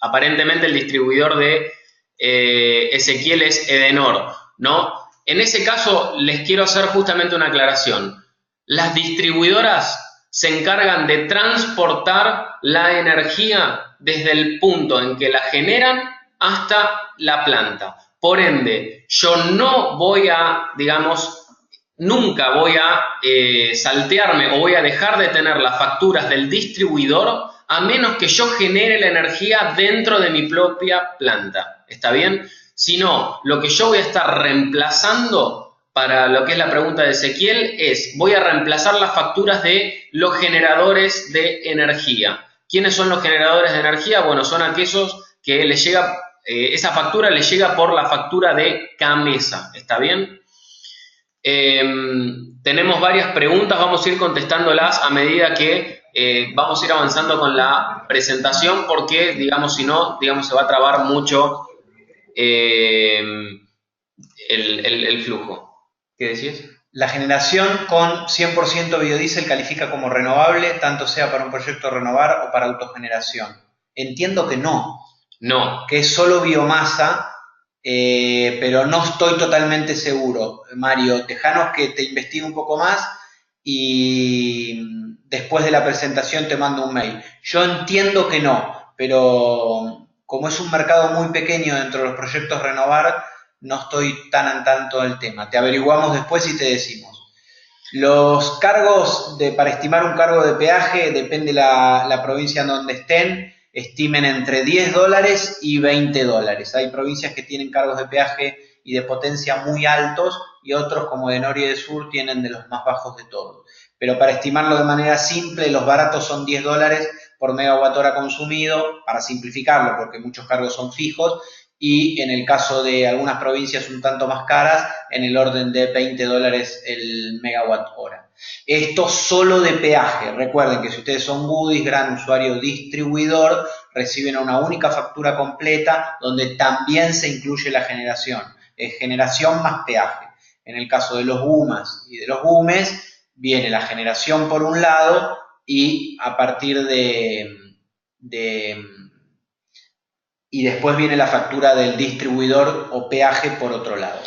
Aparentemente el distribuidor de Ezequiel es Edenor, ¿no? En ese caso les quiero hacer justamente una aclaración. Las distribuidoras se encargan de transportar la energía desde el punto en que la generan hasta la planta. Por ende, yo no voy a, digamos, nunca voy a saltearme o voy a dejar de tener las facturas del distribuidor a menos que yo genere la energía dentro de mi propia planta. ¿Está bien? Si no, lo que yo voy a estar reemplazando para lo que es la pregunta de Ezequiel es, voy a reemplazar las facturas de los generadores de energía. ¿Quiénes son los generadores de energía? Bueno, son aquellos que les llega, esa factura les llega por la factura de Camesa. ¿Está bien? Tenemos varias preguntas, vamos a ir contestándolas a medida que vamos a ir avanzando con la presentación porque, digamos, si no, digamos, se va a trabar mucho el flujo. ¿Qué decías? La generación con 100% biodiesel califica como renovable, tanto sea para un proyecto renovar o para autogeneración. Entiendo que no. No. Que es solo biomasa, pero no estoy totalmente seguro. Mario, déjanos que te investigue un poco más y después de la presentación te mando un mail. Yo entiendo que no, pero como es un mercado muy pequeño dentro de los proyectos renovar, no estoy tan al tanto del tema. Te averiguamos después y te decimos. Los cargos para estimar un cargo de peaje, depende la provincia en donde estén, estimen entre $10 y $20. Hay provincias que tienen cargos de peaje y de potencia muy altos y otros como de Nor y de Sur tienen de los más bajos de todos. Pero para estimarlo de manera simple, los baratos son $10 por megawatt hora consumido, para simplificarlo porque muchos cargos son fijos, y en el caso de algunas provincias un tanto más caras, en el orden de $20 el megawatt hora. Esto solo de peaje. Recuerden que si ustedes son Goodies, gran usuario distribuidor, reciben una única factura completa donde también se incluye la generación. Es generación más peaje. En el caso de los GUMAS y de los GUMES, viene la generación por un lado y a partir y después viene la factura del distribuidor o peaje por otro lado.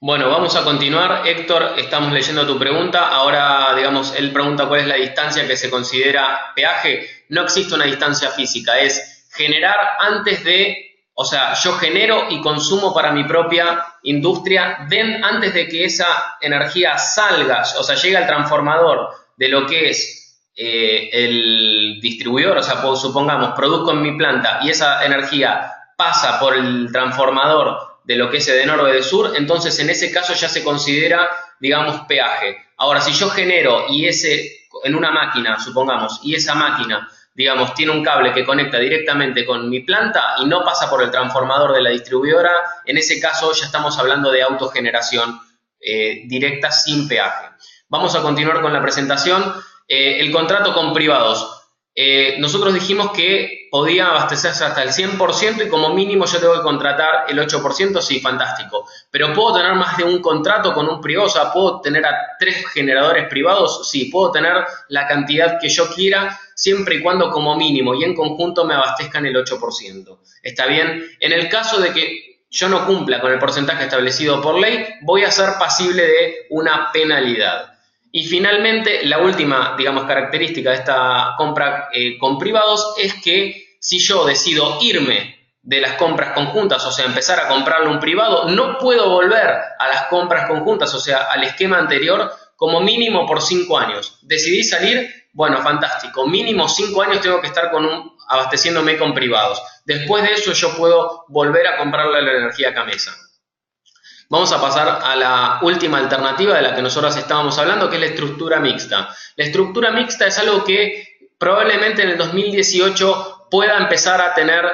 Bueno, vamos a continuar. Héctor, estamos leyendo tu pregunta. Ahora, digamos, él pregunta cuál es la distancia que se considera peaje. No existe una distancia física, es generar antes de, o sea, yo genero y consumo para mi propia industria antes de que esa energía salga, o sea, llegue al transformador de lo que es el distribuidor, o sea, supongamos, produzco en mi planta y esa energía pasa por el transformador de lo que es Edenor o Edesur, entonces en ese caso ya se considera, digamos, peaje. Ahora, si yo genero y en una máquina, supongamos, y esa máquina, digamos, tiene un cable que conecta directamente con mi planta y no pasa por el transformador de la distribuidora, en ese caso ya estamos hablando de autogeneración directa sin peaje. Vamos a continuar con la presentación. El contrato con privados. Nosotros dijimos que podía abastecerse hasta el 100% y como mínimo yo tengo que contratar el 8%, sí, fantástico. Pero ¿puedo tener más de un contrato con un privado? O sea, ¿puedo tener a 3 generadores privados? Sí, puedo tener la cantidad que yo quiera, siempre y cuando como mínimo y en conjunto me abastezcan el 8%. ¿Está bien? En el caso de que yo no cumpla con el porcentaje establecido por ley, voy a ser pasible de una penalidad. Y finalmente, la última, digamos, característica de esta compra con privados es que si yo decido irme de las compras conjuntas, o sea, empezar a comprarle un privado, no puedo volver a las compras conjuntas, o sea, al esquema anterior, como mínimo por 5 años. Decidí salir, bueno, fantástico, mínimo 5 años tengo que estar abasteciéndome con privados. Después de eso yo puedo volver a comprarle la energía a Camesa. Vamos a pasar a la última alternativa de la que nosotros estábamos hablando, que es la estructura mixta. La estructura mixta es algo que probablemente en el 2018 pueda empezar a tener,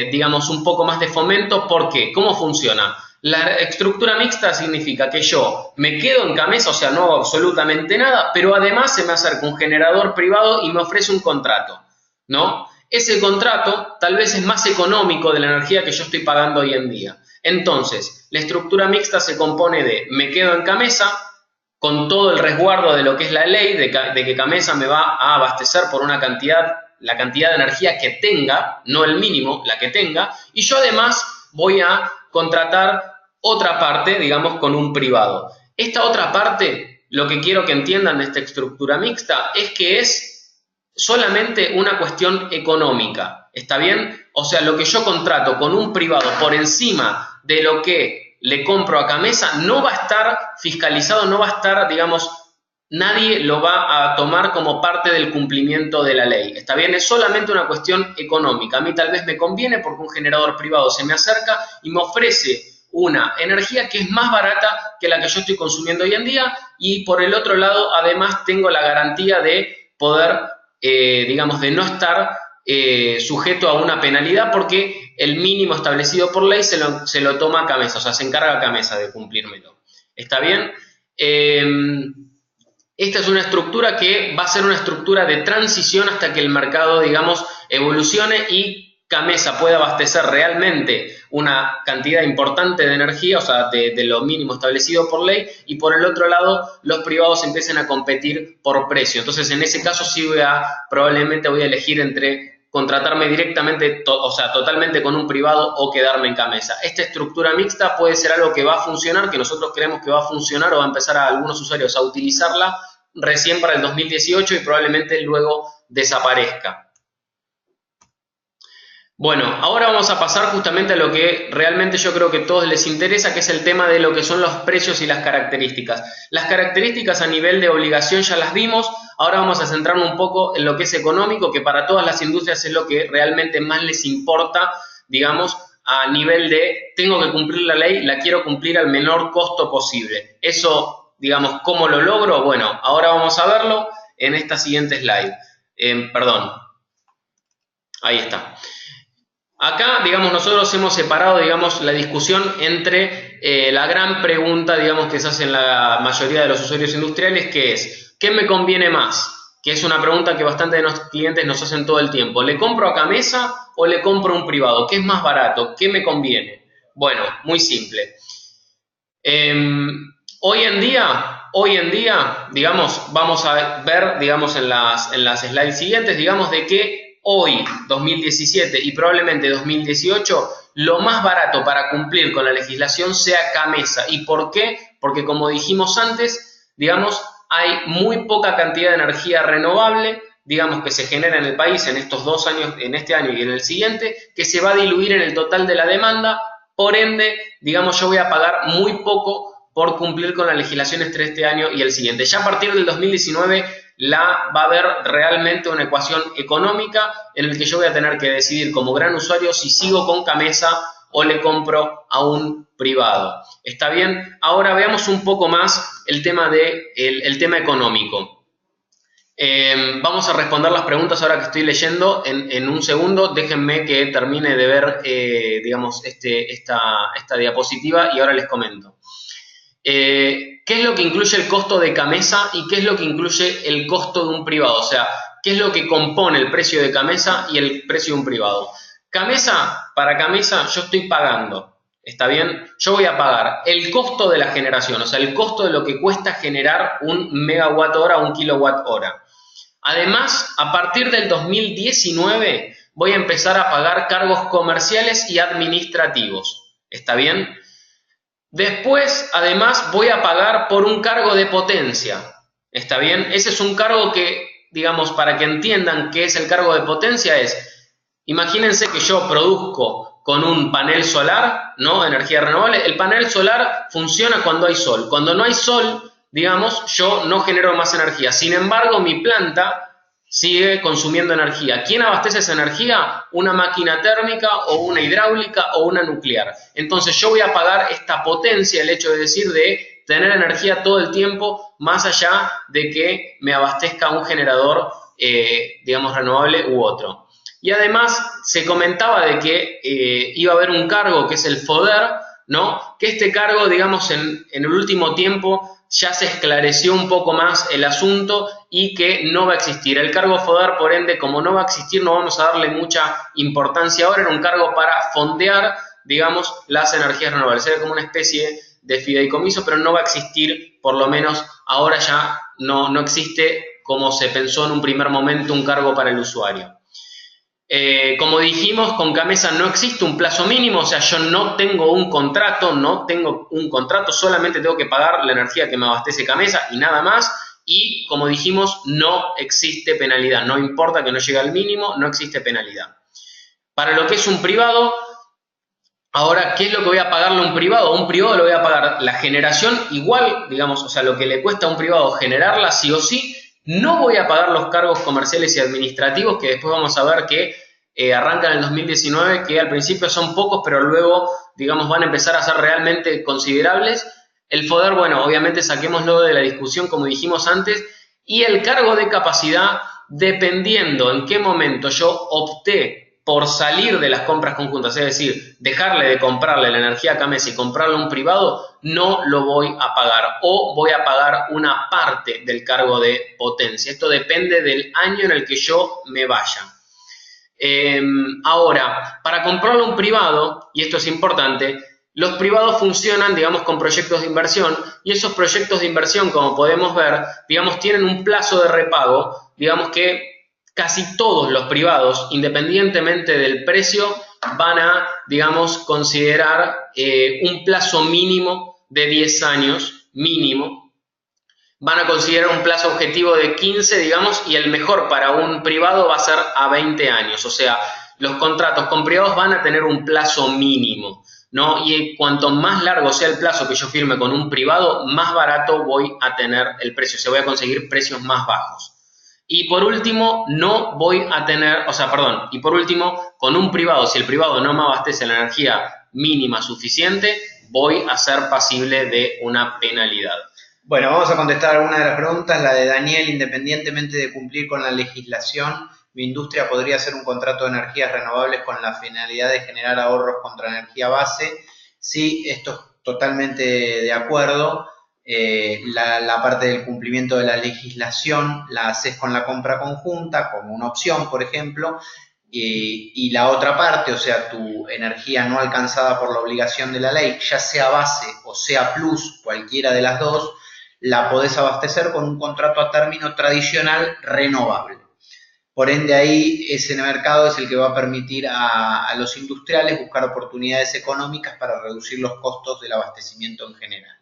digamos, un poco más de fomento. ¿Por qué? ¿Cómo funciona? La estructura mixta significa que yo me quedo en Camesa, o sea, no hago absolutamente nada, pero además se me acerca un generador privado y me ofrece un contrato, ¿no? Ese contrato tal vez es más económico de la energía que yo estoy pagando hoy en día. Entonces, la estructura mixta se compone de me quedo en Camesa, con todo el resguardo de lo que es la ley, de que Camesa me va a abastecer por una cantidad, la cantidad de energía que tenga, no el mínimo, la que tenga, y yo además voy a contratar otra parte, digamos, con un privado. Esta otra parte, lo que quiero que entiendan de esta estructura mixta, es que es solamente una cuestión económica, ¿está bien? O sea, lo que yo contrato con un privado por encima de lo que le compro a Camesa no va a estar fiscalizado, no va a estar, digamos, nadie lo va a tomar como parte del cumplimiento de la ley. ¿Está bien? Es solamente una cuestión económica. A mí tal vez me conviene porque un generador privado se me acerca y me ofrece una energía que es más barata que la que yo estoy consumiendo hoy en día, y por el otro lado, además, tengo la garantía de poder, digamos, de no estar sujeto a una penalidad porque el mínimo establecido por ley se lo toma Camesa, o sea, se encarga Camesa de cumplírmelo. ¿Está bien? Esta es una estructura que va a ser una estructura de transición hasta que el mercado, digamos, evolucione y Camesa pueda abastecer realmente una cantidad importante de energía, o sea, de lo mínimo establecido por ley, y por el otro lado los privados empiecen a competir por precio. Entonces, en ese caso sí probablemente voy a elegir entre contratarme directamente, o sea, totalmente con un privado o quedarme en Camesa. Esta estructura mixta puede ser algo que va a funcionar, que nosotros creemos que va a funcionar o va a empezar a algunos usuarios a utilizarla recién para el 2018 y probablemente luego desaparezca. Bueno, ahora vamos a pasar justamente a lo que realmente yo creo que a todos les interesa, que es el tema de lo que son los precios y las características. Las características a nivel de obligación ya las vimos, ahora vamos a centrarnos un poco en lo que es económico, que para todas las industrias es lo que realmente más les importa, digamos, a nivel de tengo que cumplir la ley, la quiero cumplir al menor costo posible. Eso, digamos, ¿cómo lo logro? Bueno, ahora vamos a verlo en esta siguiente slide. Perdón, ahí está. Acá, digamos, nosotros hemos separado, digamos, la discusión entre la gran pregunta, digamos, que se hace en la mayoría de los usuarios industriales, que es, ¿qué me conviene más? Que es una pregunta que bastante de nuestros clientes nos hacen todo el tiempo. ¿Le compro a Camesa o le compro a un privado? ¿Qué es más barato? ¿Qué me conviene? Bueno, muy simple. Hoy en día, digamos, vamos a ver, digamos, en las slides siguientes, digamos, de que hoy, 2017 y probablemente 2018, lo más barato para cumplir con la legislación sea Camesa. ¿Y por qué? Porque como dijimos antes, digamos, hay muy poca cantidad de energía renovable, digamos, que se genera en el país en estos 2 años, en este año y en el siguiente, que se va a diluir en el total de la demanda. Por ende, digamos, yo voy a pagar muy poco por cumplir con la legislación entre este año y el siguiente. Ya a partir del 2019 va a haber realmente una ecuación económica en la que yo voy a tener que decidir como gran usuario si sigo con Camesa o le compro a un privado. ¿Está bien? Ahora veamos un poco más el tema, el tema económico. Vamos a responder las preguntas ahora que estoy leyendo en un segundo. Déjenme que termine de ver, digamos, esta diapositiva y ahora les comento. ¿Qué es lo que incluye el costo de Camesa y qué es lo que incluye el costo de un privado? O sea, ¿qué es lo que compone el precio de Camesa y el precio de un privado? Para Camesa yo estoy pagando, ¿está bien? Yo voy a pagar el costo de la generación, o sea, el costo de lo que cuesta generar un megawatt hora o un kilowatt hora. Además, a partir del 2019 voy a empezar a pagar cargos comerciales y administrativos, ¿está bien? Después, además, voy a pagar por un cargo de potencia, ¿está bien? Ese es un cargo que, digamos, para que entiendan qué es el cargo de potencia imagínense que yo produzco con un panel solar, ¿no? Energía renovable. El panel solar funciona cuando hay sol. Cuando no hay sol, digamos, yo no genero más energía. Sin embargo, mi planta sigue consumiendo energía. ¿Quién abastece esa energía? Una máquina térmica o una hidráulica o una nuclear. Entonces yo voy a pagar esta potencia, el hecho de decir de tener energía todo el tiempo, más allá de que me abastezca un generador, digamos, renovable u otro. Y además se comentaba de que iba a haber un cargo que es el FODER, ¿no? Que este cargo, digamos, en el último tiempo ya se esclareció un poco más el asunto y que no va a existir. El cargo FODER, por ende, como no va a existir, no vamos a darle mucha importancia ahora. Era un cargo para fondear, digamos, las energías renovables. Sería como una especie de fideicomiso, pero no va a existir, por lo menos ahora ya no existe, como se pensó en un primer momento, un cargo para el usuario. Como dijimos, con Camesa no existe un plazo mínimo, o sea, yo no tengo un contrato, solamente tengo que pagar la energía que me abastece Camesa y nada más. Y como dijimos, no existe penalidad, no importa que no llegue al mínimo, no existe penalidad. Para lo que es un privado, ahora, ¿qué es lo que voy a pagarle a un privado? A un privado le voy a pagar la generación igual, digamos, o sea, lo que le cuesta a un privado generarla sí o sí. No voy a pagar los cargos comerciales y administrativos, que después vamos a ver que arrancan en el 2019, que al principio son pocos, pero luego, digamos, van a empezar a ser realmente considerables. El FODER, bueno, obviamente saquémoslo de la discusión, como dijimos antes, y el cargo de capacidad, dependiendo en qué momento yo opté por salir de las compras conjuntas, es decir, dejarle de comprarle la energía a Camesa y comprarle a un privado, no lo voy a pagar, o voy a pagar una parte del cargo de potencia. Esto depende del año en el que yo me vaya. Ahora, para comprarle a un privado, y esto es importante, los privados funcionan, digamos, con proyectos de inversión, y esos proyectos de inversión, como podemos ver, digamos, tienen un plazo de repago, digamos que casi todos los privados, independientemente del precio, van a, digamos, considerar un plazo mínimo de 10 años, mínimo. Van a considerar un plazo objetivo de 15, digamos, y el mejor para un privado va a ser a 20 años. O sea, los contratos con privados van a tener un plazo mínimo, ¿no? Y cuanto más largo sea el plazo que yo firme con un privado, más barato voy a tener el precio. O sea, voy a conseguir precios más bajos. Y por último, y por último, con un privado, si el privado no me abastece la energía mínima suficiente, voy a ser pasible de una penalidad. Bueno, vamos a contestar algunas de las preguntas. La de Daniel: independientemente de cumplir con la legislación, mi industria podría hacer un contrato de energías renovables con la finalidad de generar ahorros contra energía base. Sí, esto es totalmente de acuerdo. La parte del cumplimiento de la legislación la haces con la compra conjunta, como una opción, por ejemplo, y la otra parte, o sea, tu energía no alcanzada por la obligación de la ley, ya sea base o sea plus, cualquiera de las dos, la podés abastecer con un contrato a término tradicional renovable. Por ende, ahí ese mercado es el que va a permitir a los industriales buscar oportunidades económicas para reducir los costos del abastecimiento en general.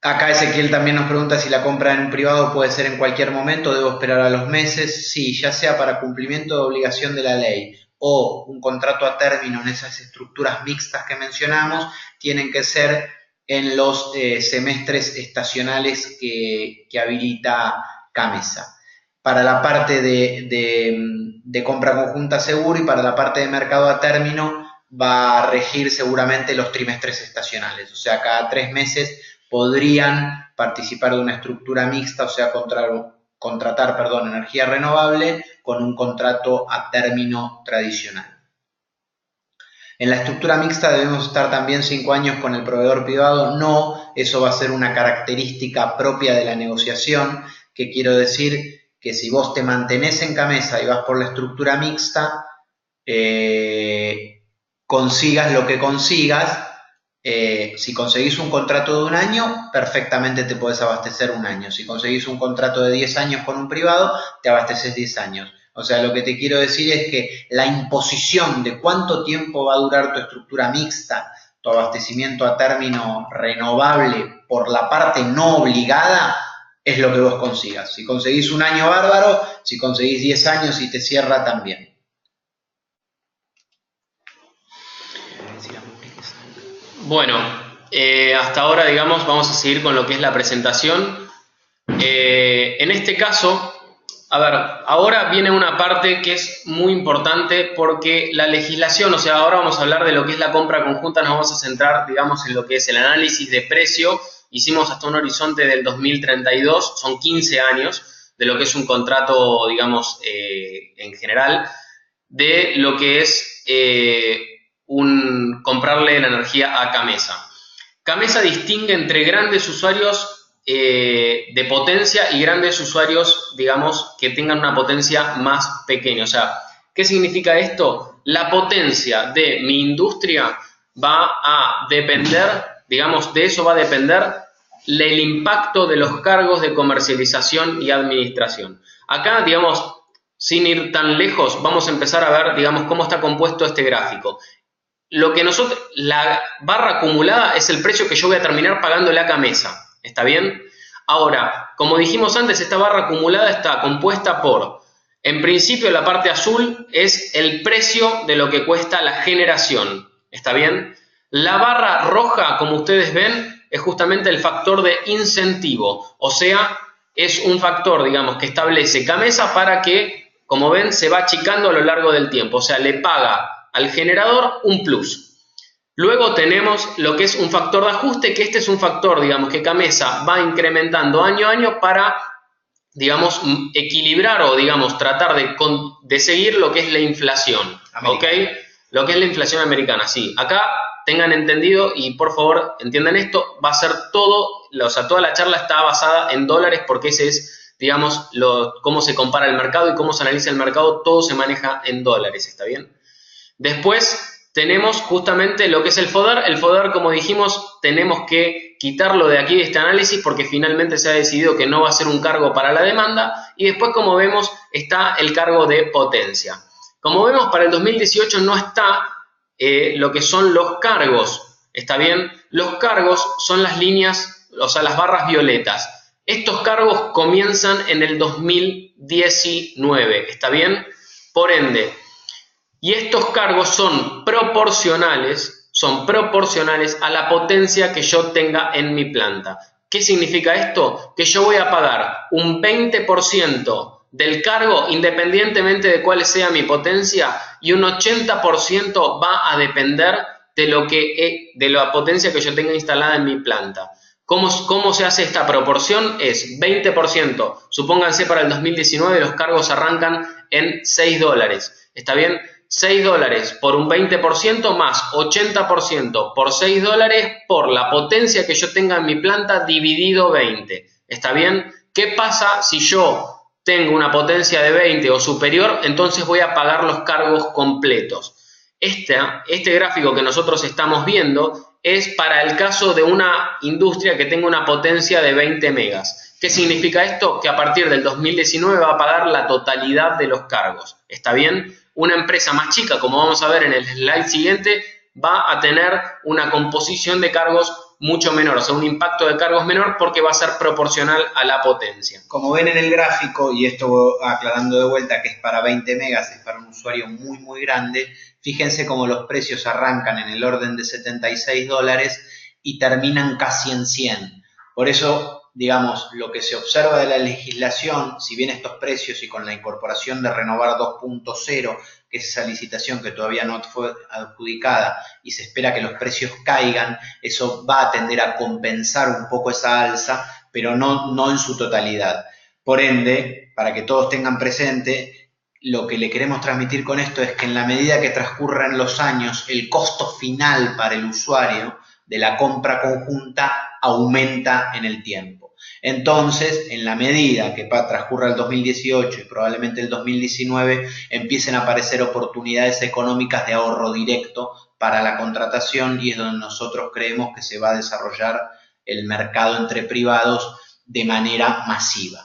Acá Ezequiel también nos pregunta si la compra en un privado puede ser en cualquier momento, debo esperar a los meses. Sí, ya sea para cumplimiento de obligación de la ley o un contrato a término en esas estructuras mixtas que mencionamos, tienen que ser en los semestres estacionales que habilita Camesa. Para la parte de compra conjunta seguro y para la parte de mercado a término va a regir seguramente los trimestres estacionales. O sea, cada 3 meses podrían participar de una estructura mixta, o sea, contratar energía renovable con un contrato a término tradicional. En la estructura mixta debemos estar también 5 años con el proveedor privado. No, eso va a ser una característica propia de la negociación, que quiero decir que si vos te mantenés en Camesa y vas por la estructura mixta, consigas lo que consigas, si conseguís un contrato de 1 año, perfectamente te podés abastecer 1 año. Si conseguís un contrato de 10 años con un privado, te abasteces 10 años. O sea, lo que te quiero decir es que la imposición de cuánto tiempo va a durar tu estructura mixta, tu abastecimiento a término renovable por la parte no obligada, es lo que vos consigas. Si conseguís 1 año, bárbaro. Si conseguís 10 años y te cierra, también. Bueno, hasta ahora, digamos, vamos a seguir con lo que es la presentación. En este caso, a ver, ahora viene una parte que es muy importante porque la legislación, o sea, ahora vamos a hablar de lo que es la compra conjunta, nos vamos a centrar, digamos, en lo que es el análisis de precio. Hicimos hasta un horizonte del 2032, son 15 años de lo que es un contrato, digamos, en general, de lo que es comprarle la energía a Camesa. Camesa distingue entre grandes usuarios de potencia y grandes usuarios, digamos, que tengan una potencia más pequeña. O sea, ¿Qué significa esto? La potencia de mi industria va a depender, digamos, de eso va a depender el impacto de los cargos de comercialización y administración. Acá, digamos, sin ir tan lejos, vamos a empezar a ver, digamos, cómo está compuesto este gráfico. La barra acumulada es el precio que yo voy a terminar pagándole a Gamesa, ¿está bien? Ahora, como dijimos antes, esta barra acumulada está compuesta por, en principio, la parte azul es el precio de lo que cuesta la generación, ¿está bien? La barra roja, como ustedes ven, es justamente el factor de incentivo, o sea, es un factor, digamos, que establece Gamesa para que, como ven, se va achicando a lo largo del tiempo, o sea, le paga al generador un plus. Luego tenemos lo que es un factor de ajuste, que este es un factor, digamos, que Gamesa va incrementando año a año para, digamos, equilibrar o, digamos, tratar de seguir lo que es la inflación, ¿ok? Lo que es la inflación americana, sí. Acá tengan entendido y por favor entiendan esto, va a ser todo, o sea, toda la charla está basada en dólares porque ese es, digamos, cómo se compara el mercado y cómo se analiza el mercado, todo se maneja en dólares, ¿está bien? Después tenemos justamente lo que es el FODER. El FODER, como dijimos, tenemos que quitarlo de aquí de este análisis porque finalmente se ha decidido que no va a ser un cargo para la demanda. Y después, como vemos, está el cargo de potencia. Como vemos, para el 2018 no está lo que son los cargos. ¿Está bien? Los cargos son las líneas, o sea, las barras violetas. Estos cargos comienzan en el 2019. ¿Está bien? Por ende, y estos cargos son proporcionales a la potencia que yo tenga en mi planta. ¿Qué significa esto? Que yo voy a pagar un 20% del cargo independientemente de cuál sea mi potencia y un 80% va a depender de la potencia que yo tenga instalada en mi planta. ¿Cómo se hace esta proporción? Es 20%. Supónganse para el 2019 los cargos arrancan en $6. ¿Está bien? $6 por un 20% más 80% por $6 por la potencia que yo tenga en mi planta dividido 20. ¿Está bien? ¿Qué pasa si yo tengo una potencia de 20 o superior? Entonces voy a pagar los cargos completos. Este gráfico que nosotros estamos viendo es para el caso de una industria que tenga una potencia de 20 megas. ¿Qué significa esto? Que a partir del 2019 va a pagar la totalidad de los cargos. ¿Está bien? Una empresa más chica, como vamos a ver en el slide siguiente, va a tener una composición de cargos mucho menor, o sea, un impacto de cargos menor porque va a ser proporcional a la potencia. Como ven en el gráfico, y esto aclarando de vuelta que es para 20 megas, es para un usuario muy muy grande, fíjense cómo los precios arrancan en el orden de $76 y terminan casi en 100. Por eso, digamos, lo que se observa de la legislación, si bien estos precios y con la incorporación de Renovar 2.0, que es esa licitación que todavía no fue adjudicada y se espera que los precios caigan, eso va a tender a compensar un poco esa alza, pero no en su totalidad. Por ende, para que todos tengan presente, lo que le queremos transmitir con esto es que en la medida que transcurran los años, el costo final para el usuario de la compra conjunta aumenta en el tiempo. Entonces, en la medida que transcurra el 2018 y probablemente el 2019, empiecen a aparecer oportunidades económicas de ahorro directo para la contratación y es donde nosotros creemos que se va a desarrollar el mercado entre privados de manera masiva.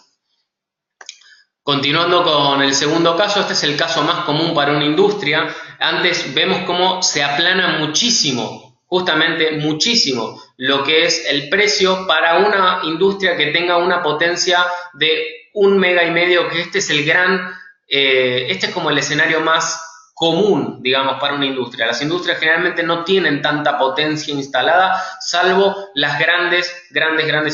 Continuando con el segundo caso, este es el caso más común para una industria. Antes vemos cómo se aplana muchísimo, justamente muchísimo, lo que es el precio para una industria que tenga una potencia de 1,5 MW, que este es como el escenario más común, digamos, para una industria. Las industrias generalmente no tienen tanta potencia instalada, salvo las grandes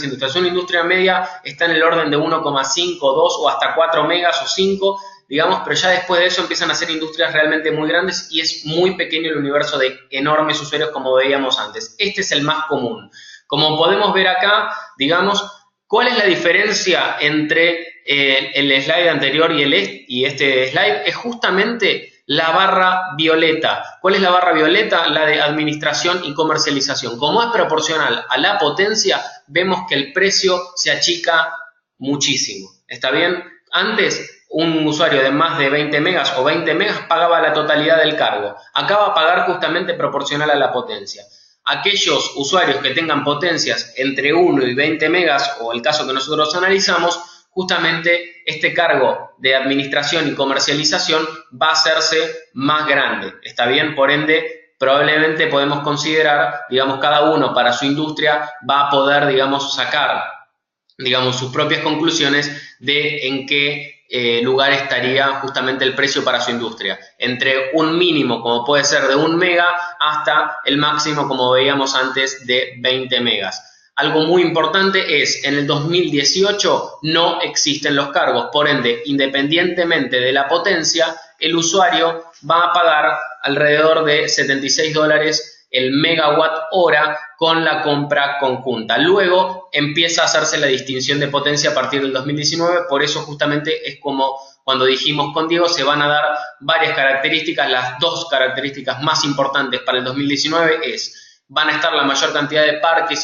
industrias. Una industria media está en el orden de 1,5, 2 o hasta 4 megas o 5, digamos, pero ya después de eso empiezan a ser industrias realmente muy grandes y es muy pequeño el universo de enormes usuarios como veíamos antes. Este es el más común. Como podemos ver acá, digamos, ¿cuál es la diferencia entre el slide anterior y este slide? Es justamente la barra violeta. ¿Cuál es la barra violeta? La de administración y comercialización. Como es proporcional a la potencia, vemos que el precio se achica muchísimo. ¿Está bien? Antes, un usuario de más de 20 megas o 20 megas pagaba la totalidad del cargo. Acá va a pagar justamente proporcional a la potencia. Aquellos usuarios que tengan potencias entre 1 y 20 megas, o el caso que nosotros analizamos, justamente este cargo de administración y comercialización va a hacerse más grande. ¿Está bien? Por ende, probablemente podemos considerar, digamos, cada uno para su industria va a poder, digamos, sacar, digamos, sus propias conclusiones de en qué lugar estaría justamente el precio para su industria. Entre un mínimo, como puede ser de 1 mega, hasta el máximo, como veíamos antes, de 20 megas. Algo muy importante es, en el 2018 no existen los cargos, por ende, independientemente de la potencia, el usuario va a pagar alrededor de $76 el megawatt hora con la compra conjunta. Luego empieza a hacerse la distinción de potencia a partir del 2019, por eso justamente es como cuando dijimos con Diego, se van a dar varias características. Las dos características más importantes para el 2019 es, van a estar la mayor cantidad de parques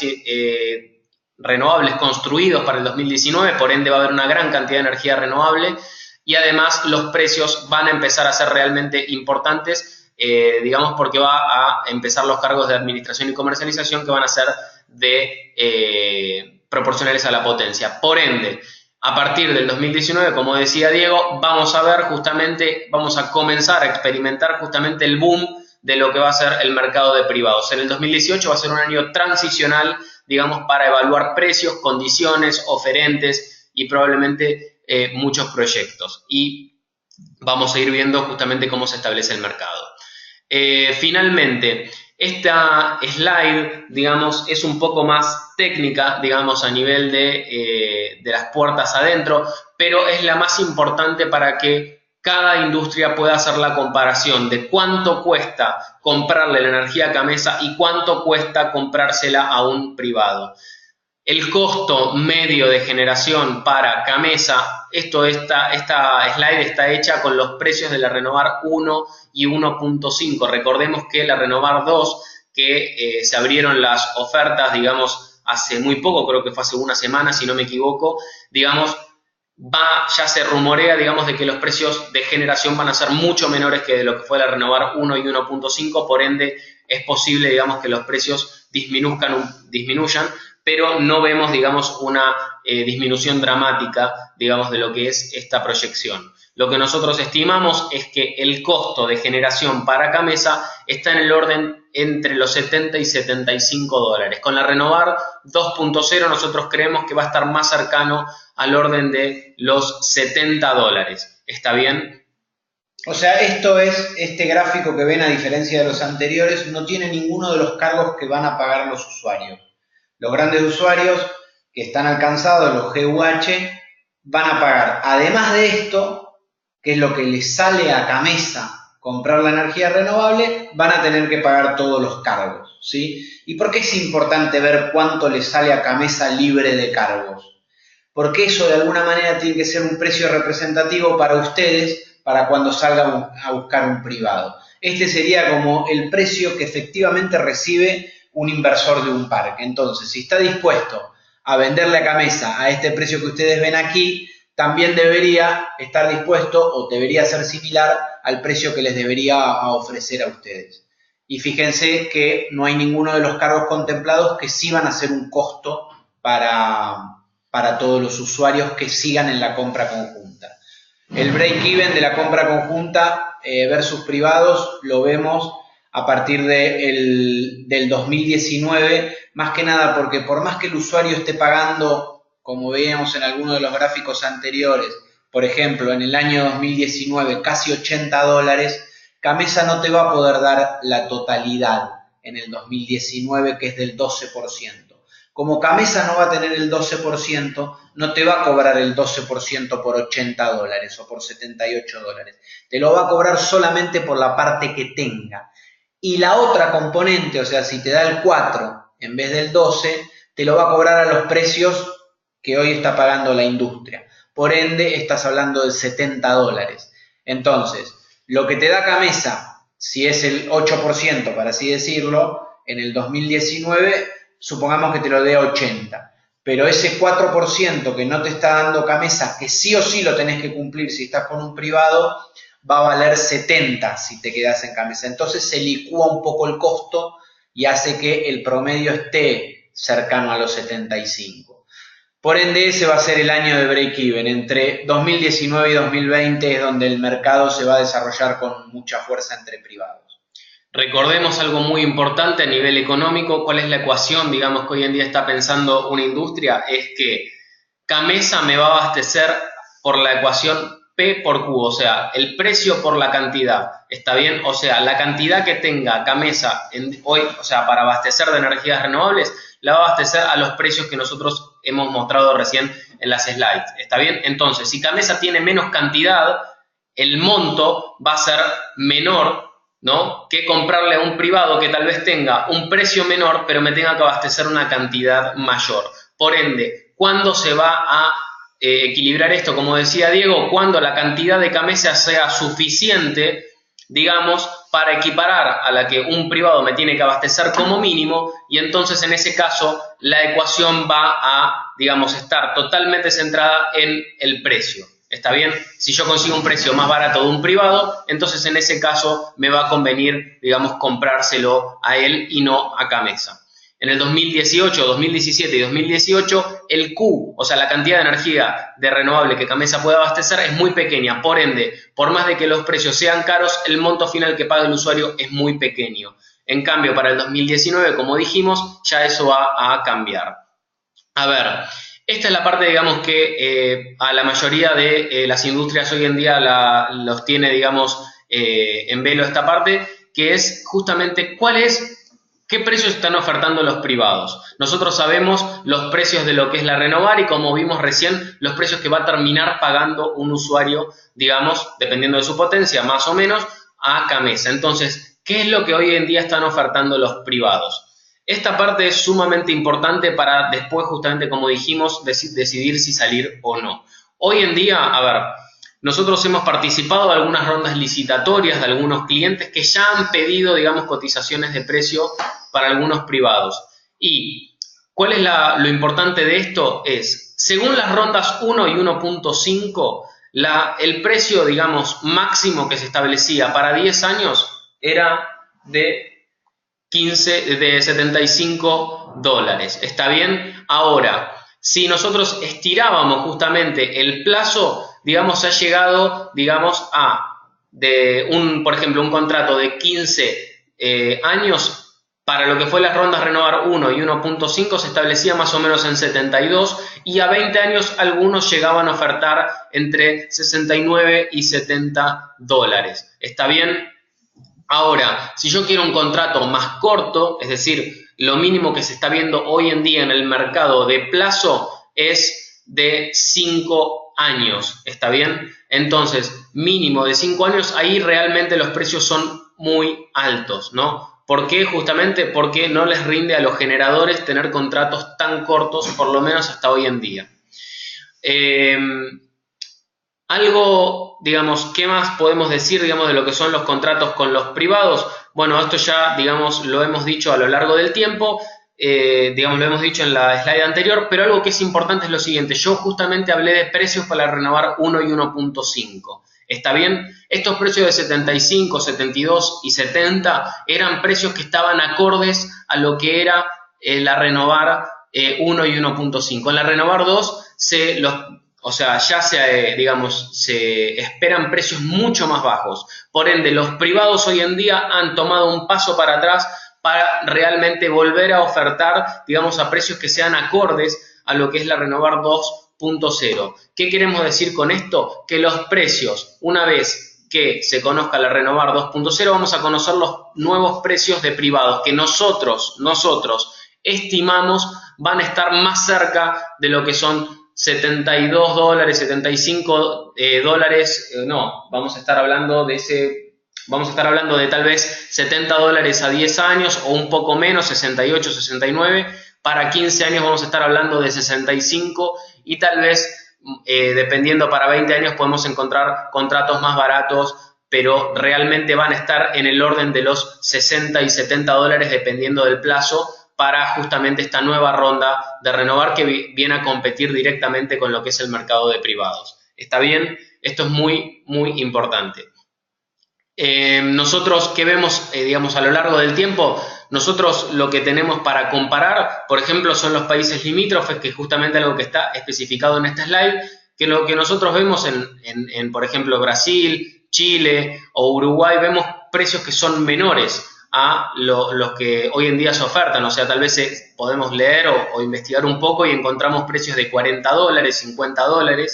renovables construidos para el 2019, por ende va a haber una gran cantidad de energía renovable, y además los precios van a empezar a ser realmente importantes, digamos, porque va a empezar los cargos de administración y comercialización que van a ser proporcionales a la potencia. Por ende, a partir del 2019, como decía Diego, vamos a ver justamente, vamos a comenzar a experimentar justamente el boom de lo que va a ser el mercado de privados. En el 2018 va a ser un año transicional, digamos, para evaluar precios, condiciones, oferentes y probablemente muchos proyectos. Y vamos a ir viendo justamente cómo se establece el mercado. Finalmente, esta slide, digamos, es un poco más técnica, digamos, a nivel de las puertas adentro, pero es la más importante para que cada industria pueda hacer la comparación de cuánto cuesta comprarle la energía a Gamesa y cuánto cuesta comprársela a un privado. El costo medio de generación para Gamesa, esta slide está hecha con los precios de la Renovar 1 y 1.5. Recordemos que la Renovar 2, que se abrieron las ofertas, digamos, hace muy poco, creo que fue hace una semana, si no me equivoco, digamos, ya se rumorea, digamos, de que los precios de generación van a ser mucho menores que de lo que fue la Renovar 1 y 1.5, por ende es posible, digamos, que los precios disminuyan, pero no vemos, digamos, una disminución dramática, digamos, de lo que es esta proyección. Lo que nosotros estimamos es que el costo de generación para Gamesa está en el orden entre los 70 y 75 dólares. Con la Renovar 2.0 nosotros creemos que va a estar más cercano al orden de los 70 dólares. ¿Está bien? O sea, este gráfico que ven, a diferencia de los anteriores, no tiene ninguno de los cargos que van a pagar los usuarios. Los grandes usuarios que están alcanzados, los GUH, van a pagar, además de esto, que es lo que les sale a Gamesa comprar la energía renovable, van a tener que pagar todos los cargos, ¿sí? ¿Y por qué es importante ver cuánto les sale a Gamesa libre de cargos? Porque eso de alguna manera tiene que ser un precio representativo para ustedes, para cuando salgan a buscar un privado. Este sería como el precio que efectivamente recibe un inversor de un parque. Entonces, si está dispuesto a venderle a Gamesa a este precio que ustedes ven aquí, también debería estar dispuesto o debería ser similar al precio que les debería ofrecer a ustedes. Y fíjense que no hay ninguno de los cargos contemplados que sí van a ser un costo para todos los usuarios que sigan en la compra conjunta. El break-even de la compra conjunta versus privados lo vemos a partir del 2019, más que nada porque por más que el usuario esté pagando, como veíamos en algunos de los gráficos anteriores, por ejemplo, en el año 2019 casi 80 dólares, Gamesa no te va a poder dar la totalidad en el 2019, que es del 12%. Como Gamesa no va a tener el 12%, no te va a cobrar el 12% por 80 dólares o por 78 dólares. Te lo va a cobrar solamente por la parte que tenga. Y la otra componente, o sea, si te da el 4 en vez del 12, te lo va a cobrar a los precios que hoy está pagando la industria. Por ende, estás hablando de 70 dólares. Entonces, lo que te da Gamesa, si es el 8%, para así decirlo, en el 2019, supongamos que te lo dé 80. pero ese 4% que no te está dando Gamesa, que sí o sí lo tenés que cumplir si estás con un privado, va a valer 70 si te quedas en Gamesa. Entonces se licúa un poco el costo y hace que el promedio esté cercano a los 75. Por ende, ese va a ser el año de break-even. Entre 2019 y 2020 es donde el mercado se va a desarrollar con mucha fuerza entre privados. Recordemos algo muy importante a nivel económico. ¿Cuál es la ecuación, digamos, que hoy en día está pensando una industria? Es que Gamesa me va a abastecer por la ecuación P por Q, o sea, el precio por la cantidad, ¿está bien? O sea, la cantidad que tenga Gamesa hoy, o sea, para abastecer de energías renovables, la va a abastecer a los precios que nosotros hemos mostrado recién en las slides, ¿está bien? Entonces, si Gamesa tiene menos cantidad, el monto va a ser menor, ¿no?, que comprarle a un privado que tal vez tenga un precio menor, pero me tenga que abastecer una cantidad mayor. Por ende, ¿cuándo se va a equilibrar esto? Como decía Diego, cuando la cantidad de Gamesa sea suficiente, digamos, para equiparar a la que un privado me tiene que abastecer como mínimo, y entonces en ese caso la ecuación va a, digamos, estar totalmente centrada en el precio. ¿Está bien? Si yo consigo un precio más barato de un privado, entonces en ese caso me va a convenir, digamos, comprárselo a él y no a Gamesa. En el 2018, 2017 y 2018, el Q, o sea, la cantidad de energía de renovable que Gamesa puede abastecer es muy pequeña. Por ende, por más de que los precios sean caros, el monto final que paga el usuario es muy pequeño. En cambio, para el 2019, como dijimos, ya eso va a cambiar. A ver, esta es la parte, digamos, que a la mayoría de las industrias hoy en día los tiene, digamos, en velo esta parte, que es justamente ¿qué precios están ofertando los privados? Nosotros sabemos los precios de lo que es la Renovar y, como vimos recién, los precios que va a terminar pagando un usuario, digamos, dependiendo de su potencia, más o menos, a Gamesa. Entonces, ¿qué es lo que hoy en día están ofertando los privados? Esta parte es sumamente importante para después, justamente como dijimos, decidir si salir o no. Hoy en día, a ver, nosotros hemos participado de algunas rondas licitatorias de algunos clientes que ya han pedido, digamos, cotizaciones de precio para algunos privados. ¿Y cuál es lo importante de esto? Es, según las rondas 1 y 1.5, el precio, digamos, máximo que se establecía para 10 años era de $75. ¿Está bien? Ahora, si nosotros estirábamos justamente el plazo, digamos, ha llegado, digamos, por ejemplo, un contrato de 15 años, para lo que fue las rondas Renovar 1 y 1.5 se establecía más o menos en 72, y a 20 años algunos llegaban a ofertar entre 69 y $70. ¿Está bien? Ahora, si yo quiero un contrato más corto, es decir, lo mínimo que se está viendo hoy en día en el mercado de plazo es de 5 años, ¿está bien? Entonces, mínimo de 5 años, ahí realmente los precios son muy altos, ¿no? ¿Por qué? Justamente porque no les rinde a los generadores tener contratos tan cortos, por lo menos hasta hoy en día. Algo, digamos, ¿qué más podemos decir, digamos, de lo que son los contratos con los privados? Bueno, esto ya, digamos, lo hemos dicho a lo largo del tiempo, digamos, lo hemos dicho en la slide anterior, pero algo que es importante es lo siguiente. Yo justamente hablé de precios para Renovar 1 y 1.5. ¿Está bien? Estos precios de 75, 72 y 70 eran precios que estaban acordes a lo que era la Renovar 1 y 1.5. En la Renovar 2 ya se esperan precios mucho más bajos. Por ende, los privados hoy en día han tomado un paso para atrás para realmente volver a ofertar, digamos, a precios que sean acordes a lo que es la Renovar 2.0. ¿Qué queremos decir con esto? Que los precios, una vez que se conozca la Renovar 2.0, vamos a conocer los nuevos precios de privados que nosotros estimamos van a estar más cerca de lo que son $72, $75, no, vamos a estar hablando de tal vez $70 a 10 años o un poco menos, 68, 69, para 15 años vamos a estar hablando de 65 y tal vez, dependiendo, para 20 años podemos encontrar contratos más baratos, pero realmente van a estar en el orden de los $60 y $70 dependiendo del plazo, para justamente esta nueva ronda de Renovar que viene a competir directamente con lo que es el mercado de privados. ¿Está bien? Esto es muy, muy importante. Nosotros, ¿qué vemos, digamos, a lo largo del tiempo? Nosotros lo que tenemos para comparar, por ejemplo, son los países limítrofes, que es justamente algo que está especificado en esta slide, que lo que nosotros vemos en por ejemplo, Brasil, Chile o Uruguay, vemos precios que son menores a los que hoy en día se ofertan. O sea, tal vez podemos leer o investigar un poco y encontramos precios de $40, $50.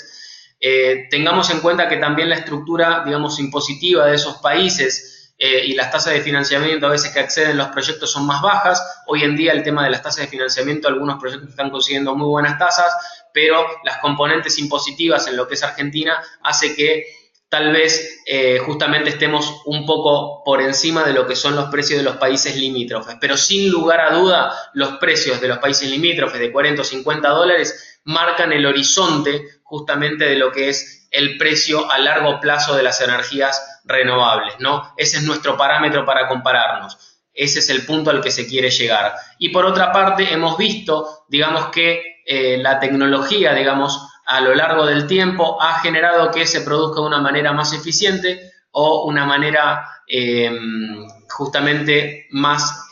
Tengamos en cuenta que también la estructura, digamos, impositiva de esos países y las tasas de financiamiento a veces que acceden los proyectos son más bajas. Hoy en día el tema de las tasas de financiamiento, algunos proyectos están consiguiendo muy buenas tasas, pero las componentes impositivas en lo que es Argentina hace que tal vez justamente estemos un poco por encima de lo que son los precios de los países limítrofes. Pero sin lugar a duda, los precios de los países limítrofes de $40 o $50 marcan el horizonte justamente de lo que es el precio a largo plazo de las energías renovables, ¿no? Ese es nuestro parámetro para compararnos. Ese es el punto al que se quiere llegar. Y por otra parte, hemos visto, digamos, que la tecnología, digamos, a lo largo del tiempo ha generado que se produzca de una manera más eficiente o una manera justamente más...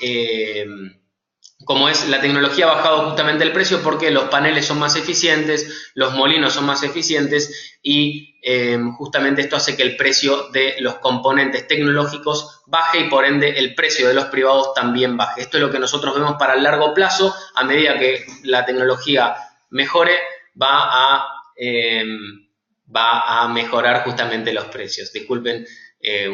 como es, la tecnología ha bajado justamente el precio porque los paneles son más eficientes, los molinos son más eficientes y justamente esto hace que el precio de los componentes tecnológicos baje y por ende el precio de los privados también baje. Esto es lo que nosotros vemos para el largo plazo. A medida que la tecnología mejore, va a mejorar justamente los precios. Disculpen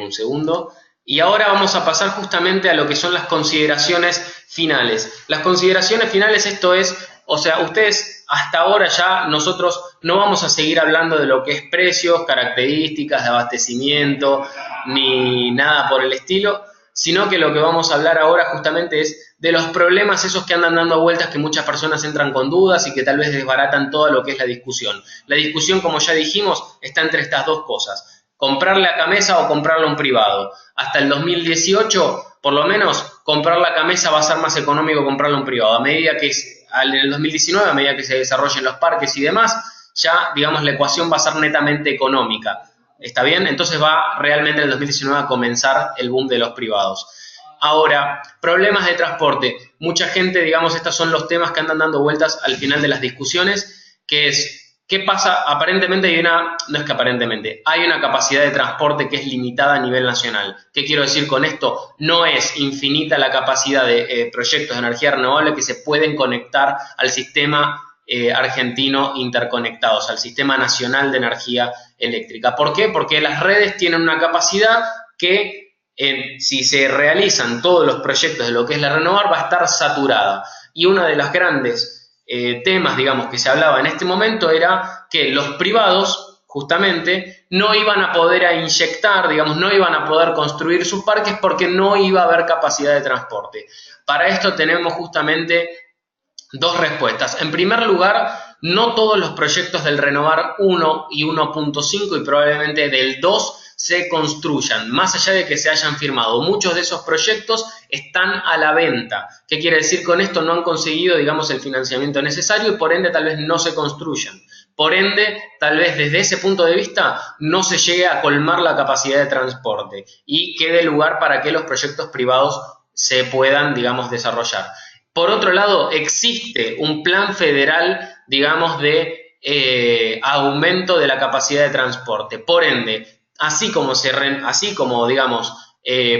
un segundo. Y ahora vamos a pasar justamente a lo que son las consideraciones finales. Las consideraciones finales, esto es, o sea, ustedes hasta ahora ya, nosotros no vamos a seguir hablando de lo que es precios, características de abastecimiento, ni nada por el estilo, sino que lo que vamos a hablar ahora justamente es de los problemas esos que andan dando vueltas, que muchas personas entran con dudas y que tal vez desbaratan todo lo que es la discusión. La discusión, como ya dijimos, está entre estas dos cosas. Comprarle a Gamesa o comprarle a un privado. Hasta el 2018, por lo menos, comprarle a Gamesa va a ser más económico que comprarle a un privado. A medida que en el 2019, a medida que se desarrollen los parques y demás, ya, digamos, la ecuación va a ser netamente económica. ¿Está bien? Entonces va realmente en el 2019 a comenzar el boom de los privados. Ahora, problemas de transporte. Mucha gente, digamos, estos son los temas que andan dando vueltas al final de las discusiones, que es... ¿Qué pasa? Aparentemente hay una capacidad de transporte que es limitada a nivel nacional. ¿Qué quiero decir con esto? No es infinita la capacidad de proyectos de energía renovable que se pueden conectar al sistema argentino interconectados, al sistema nacional de energía eléctrica. ¿Por qué? Porque las redes tienen una capacidad que si se realizan todos los proyectos de lo que es la Renovar va a estar saturada. Y una de las grandes temas, digamos, que se hablaba en este momento era que los privados justamente no iban a poder inyectar, digamos, no iban a poder construir sus parques porque no iba a haber capacidad de transporte. Para esto tenemos justamente dos respuestas. En primer lugar, no todos los proyectos del Renovar 1 y 1.5 y probablemente del 2 se construyan, más allá de que se hayan firmado. Muchos de esos proyectos están a la venta. ¿Qué quiere decir con esto? No han conseguido, digamos, el financiamiento necesario y por ende tal vez no se construyan. Por ende, tal vez desde ese punto de vista no se llegue a colmar la capacidad de transporte y quede lugar para que los proyectos privados se puedan, digamos, desarrollar. Por otro lado, existe un plan federal, digamos, de aumento de la capacidad de transporte. Por ende, así como digamos,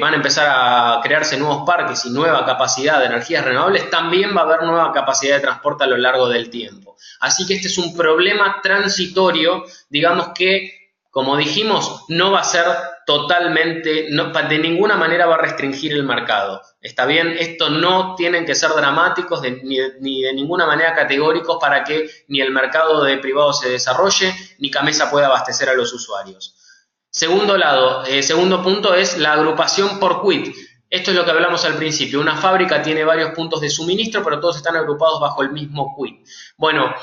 van a empezar a crearse nuevos parques y nueva capacidad de energías renovables, también va a haber nueva capacidad de transporte a lo largo del tiempo. Así que este es un problema transitorio, digamos que, como dijimos, no va a ser totalmente, de ninguna manera va a restringir el mercado. ¿Está bien? Esto no tienen que ser dramáticos ni de ninguna manera categóricos para que ni el mercado de privados se desarrolle, ni Gamesa pueda abastecer a los usuarios. Segundo punto es la agrupación por quit. Esto es lo que hablamos al principio. Una fábrica tiene varios puntos de suministro, pero todos están agrupados bajo el mismo quit. Bueno,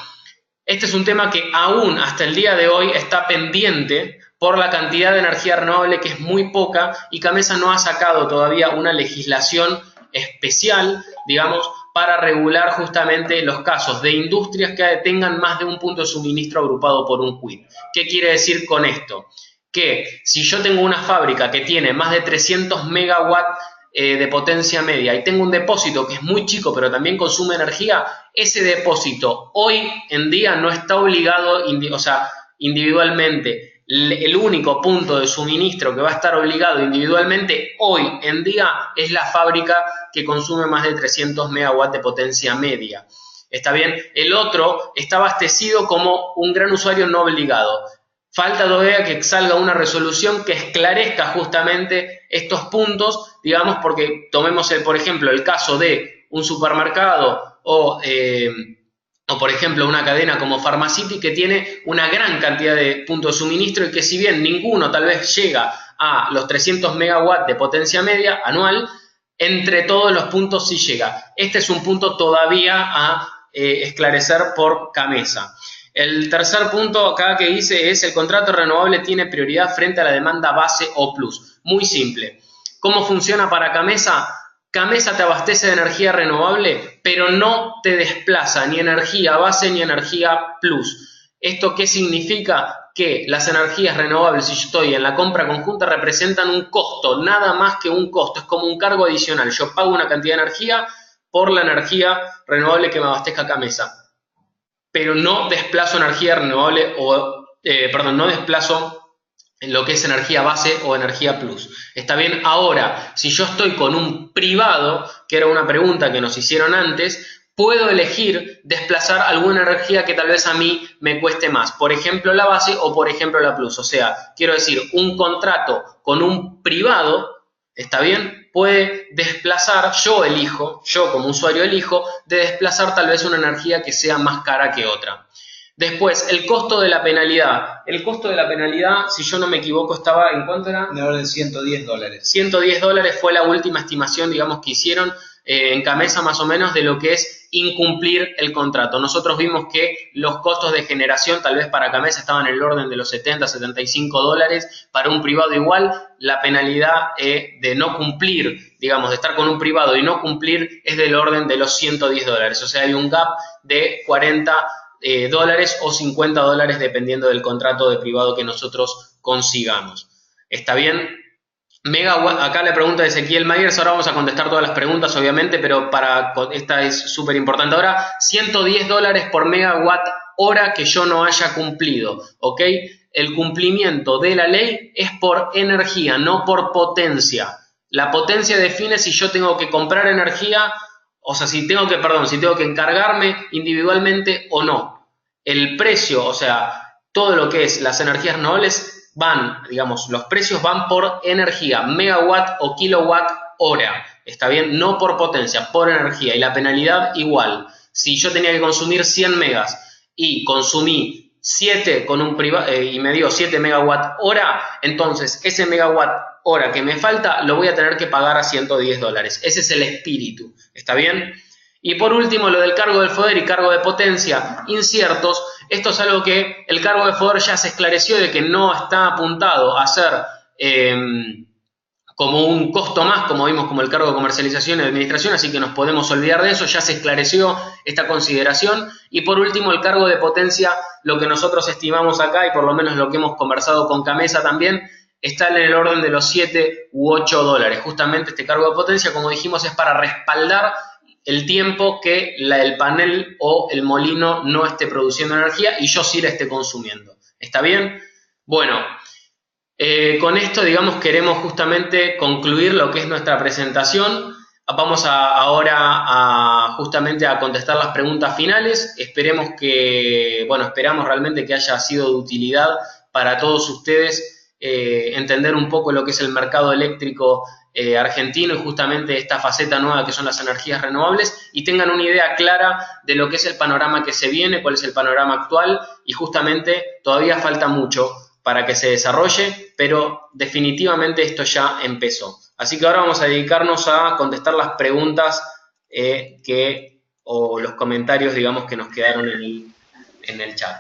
este es un tema que aún hasta el día de hoy está pendiente por la cantidad de energía renovable que es muy poca y Gamesa no ha sacado todavía una legislación especial, digamos, para regular justamente los casos de industrias que tengan más de un punto de suministro agrupado por un quid. ¿Qué quiere decir con esto? Que si yo tengo una fábrica que tiene más de 300 megawatts de potencia media y tengo un depósito que es muy chico pero también consume energía, ese depósito hoy en día no está obligado, o sea, individualmente. El único punto de suministro que va a estar obligado individualmente hoy en día es la fábrica que consume más de 300 megawatts de potencia media. ¿Está bien? El otro está abastecido como un gran usuario no obligado. Falta todavía que salga una resolución que esclarezca justamente estos puntos, digamos, porque tomemos, por ejemplo, el caso de un supermercado o por ejemplo una cadena como Pharmacity que tiene una gran cantidad de puntos de suministro y que si bien ninguno tal vez llega a los 300 megawatts de potencia media anual, entre todos los puntos sí llega. Este es un punto todavía a esclarecer por CAMESA. El tercer punto acá que dice es: el contrato renovable tiene prioridad frente a la demanda base o plus. Muy simple. ¿Cómo funciona para CAMESA? CAMESA te abastece de energía renovable, pero no te desplaza ni energía base ni energía plus. ¿Esto qué significa? Que las energías renovables, si yo estoy en la compra conjunta, representan un costo, nada más que un costo. Es como un cargo adicional. Yo pago una cantidad de energía por la energía renovable que me abastezca CAMESA, pero no desplazo energía renovable no desplazo lo que es energía base o energía plus. ¿Está bien? Ahora, si yo estoy con un privado, que era una pregunta que nos hicieron antes, puedo elegir desplazar alguna energía que tal vez a mí me cueste más. Por ejemplo, la base o por ejemplo la plus. O sea, quiero decir, un contrato con un privado, ¿está bien? Puede desplazar, yo como usuario elijo, de desplazar tal vez una energía que sea más cara que otra. Después, el costo de la penalidad. El costo de la penalidad, si yo no me equivoco, estaba ¿en cuánto era? De orden $110. $110 fue la última estimación, digamos, que hicieron en CAMESA más o menos de lo que es incumplir el contrato. Nosotros vimos que los costos de generación tal vez para CAMESA estaban en el orden de los $70, $75. Para un privado igual, la penalidad de no cumplir, digamos, de estar con un privado y no cumplir es del orden de los $110. O sea, hay un gap de $40 o $50 dependiendo del contrato de privado que nosotros consigamos. ¿Está bien? Acá la pregunta de Ezequiel Myers, ahora vamos a contestar todas las preguntas obviamente, pero esta es súper importante ahora. $110 por megawatt hora que yo no haya cumplido, ¿ok? El cumplimiento de la ley es por energía, no por potencia. La potencia define si yo tengo que comprar energía, o sea, si tengo que encargarme individualmente o no. El precio, o sea, todo lo que es las energías renovables los precios van por energía, megawatt o kilowatt hora, ¿está bien? No por potencia, por energía. Y la penalidad igual. Si yo tenía que consumir 100 megas y consumí 7 con un privado y me dio 7 megawatt hora, entonces ese megawatt hora que me falta lo voy a tener que pagar a $110. Ese es el espíritu, ¿está bien? Y por último, lo del cargo del FODER y cargo de potencia inciertos. Esto es algo que el cargo de FODER ya se esclareció de que no está apuntado a ser como un costo más, como vimos, como el cargo de comercialización y de administración, así que nos podemos olvidar de eso, ya se esclareció esta consideración. Y por último, el cargo de potencia, lo que nosotros estimamos acá, y por lo menos lo que hemos conversado con CAMESA también, está en el orden de los $7 u $8. Justamente este cargo de potencia, como dijimos, es para respaldar el tiempo que el panel o el molino no esté produciendo energía y yo sí la esté consumiendo. ¿Está bien? Bueno, con esto, digamos, queremos justamente concluir lo que es nuestra presentación. Vamos ahora justamente a contestar las preguntas finales. Esperamos realmente que haya sido de utilidad para todos ustedes entender un poco lo que es el mercado eléctrico argentino y justamente esta faceta nueva que son las energías renovables, y tengan una idea clara de lo que es el panorama que se viene, cuál es el panorama actual, y justamente todavía falta mucho para que se desarrolle, pero definitivamente esto ya empezó. Así que ahora vamos a dedicarnos a contestar las preguntas o los comentarios, digamos, que nos quedaron en el chat.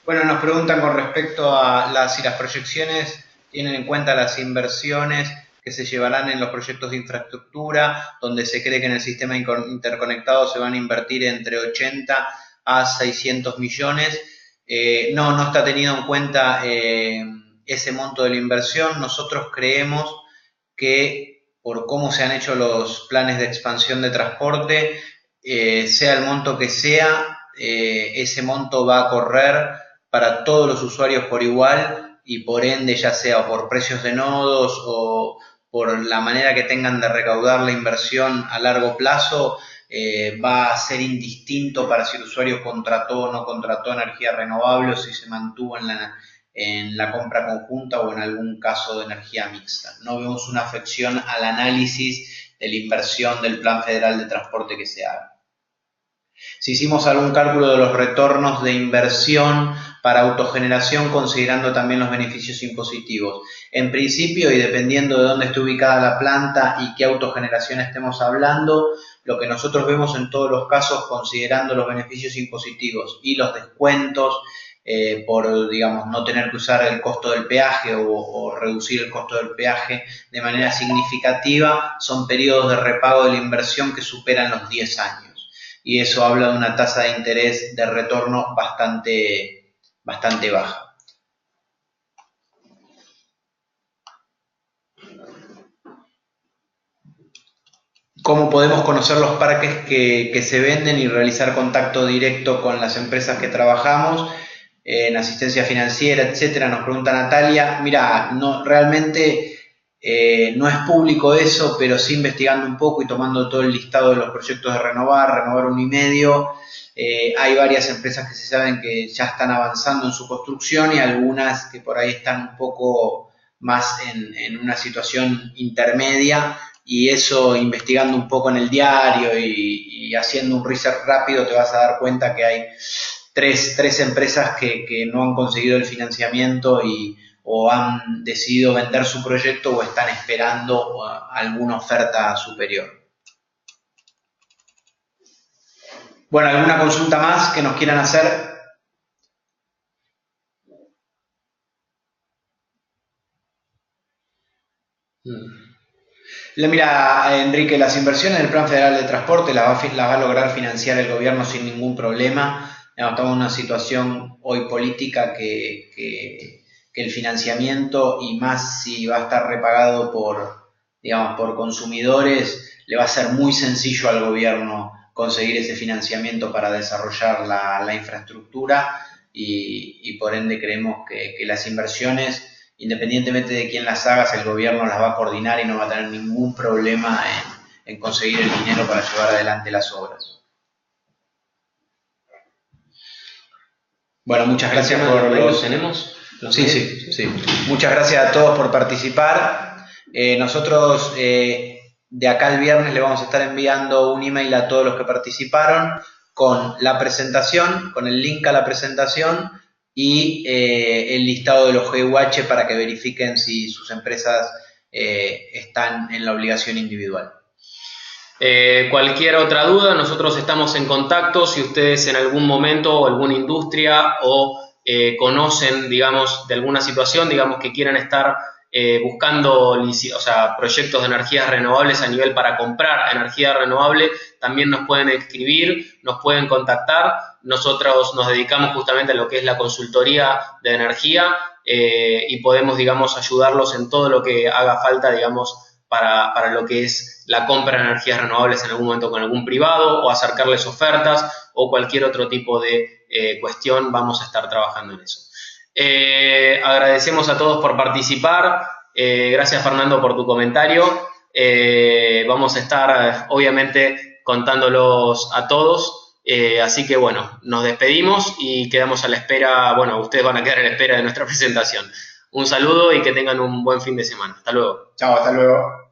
Bueno, nos preguntan con respecto a si las proyecciones tienen en cuenta las inversiones que se llevarán en los proyectos de infraestructura, donde se cree que en el sistema interconectado se van a invertir entre 80 a 600 millones. No está tenido en cuenta ese monto de la inversión. Nosotros creemos que por cómo se han hecho los planes de expansión de transporte, sea el monto que sea, ese monto va a correr para todos los usuarios por igual y por ende, ya sea por precios de nodos o por la manera que tengan de recaudar la inversión a largo plazo, va a ser indistinto para si el usuario contrató o no contrató energía renovable o si se mantuvo en la compra conjunta o en algún caso de energía mixta. No vemos una afección al análisis de la inversión del Plan Federal de Transporte que se haga. Si hicimos algún cálculo de los retornos de inversión para autogeneración, considerando también los beneficios impositivos. En principio, y dependiendo de dónde esté ubicada la planta y qué autogeneración estemos hablando, lo que nosotros vemos en todos los casos, considerando los beneficios impositivos y los descuentos, por, digamos, no tener que usar el costo del peaje o reducir el costo del peaje de manera significativa, son periodos de repago de la inversión que superan los 10 años. Y eso habla de una tasa de interés de retorno bastante baja. ¿Cómo podemos conocer los parques que se venden y realizar contacto directo con las empresas que trabajamos? En asistencia financiera, etcétera, nos pregunta Natalia. Mira, realmente no es público eso, pero sí investigando un poco y tomando todo el listado de los proyectos de Renovar 1,5, hay varias empresas que se saben que ya están avanzando en su construcción y algunas que por ahí están un poco más en una situación intermedia, y eso, investigando un poco en el diario y haciendo un research rápido, te vas a dar cuenta que hay tres empresas que no han conseguido el financiamiento o han decidido vender su proyecto o están esperando alguna oferta superior. Bueno, ¿alguna consulta más que nos quieran hacer? Mira, Enrique, las inversiones del Plan Federal de Transporte las va a lograr financiar el gobierno sin ningún problema. Estamos en una situación hoy política que el financiamiento, y más si va a estar repagado por consumidores, le va a ser muy sencillo al gobierno conseguir ese financiamiento para desarrollar la infraestructura y por ende creemos que las inversiones, independientemente de quién las haga, el gobierno las va a coordinar y no va a tener ningún problema en conseguir el dinero para llevar adelante las obras. Bueno, muchas gracias por los... ¿Tenemos? Sí. Muchas gracias a todos por participar. Nosotros de acá el viernes le vamos a estar enviando un email a todos los que participaron con la presentación, con el link a la presentación y el listado de los GUH para que verifiquen si sus empresas están en la obligación individual. Cualquier otra duda, nosotros estamos en contacto. Si ustedes en algún momento o alguna industria o conocen, digamos, de alguna situación, digamos, que quieran estar buscando proyectos de energías renovables a nivel para comprar energía renovable, también nos pueden escribir, nos pueden contactar. Nosotros nos dedicamos justamente a lo que es la consultoría de energía y podemos, digamos, ayudarlos en todo lo que haga falta, digamos, para lo que es la compra de energías renovables en algún momento con algún privado, o acercarles ofertas o cualquier otro tipo de cuestión. Vamos a estar trabajando en eso. Agradecemos a todos por participar. Gracias, Fernando, por tu comentario. Vamos a estar obviamente contándolos a todos, así que bueno, nos despedimos y quedamos a la espera. Bueno, ustedes van a quedar a la espera de nuestra presentación. Un saludo y que tengan un buen fin de semana. Hasta luego. Chao, hasta luego.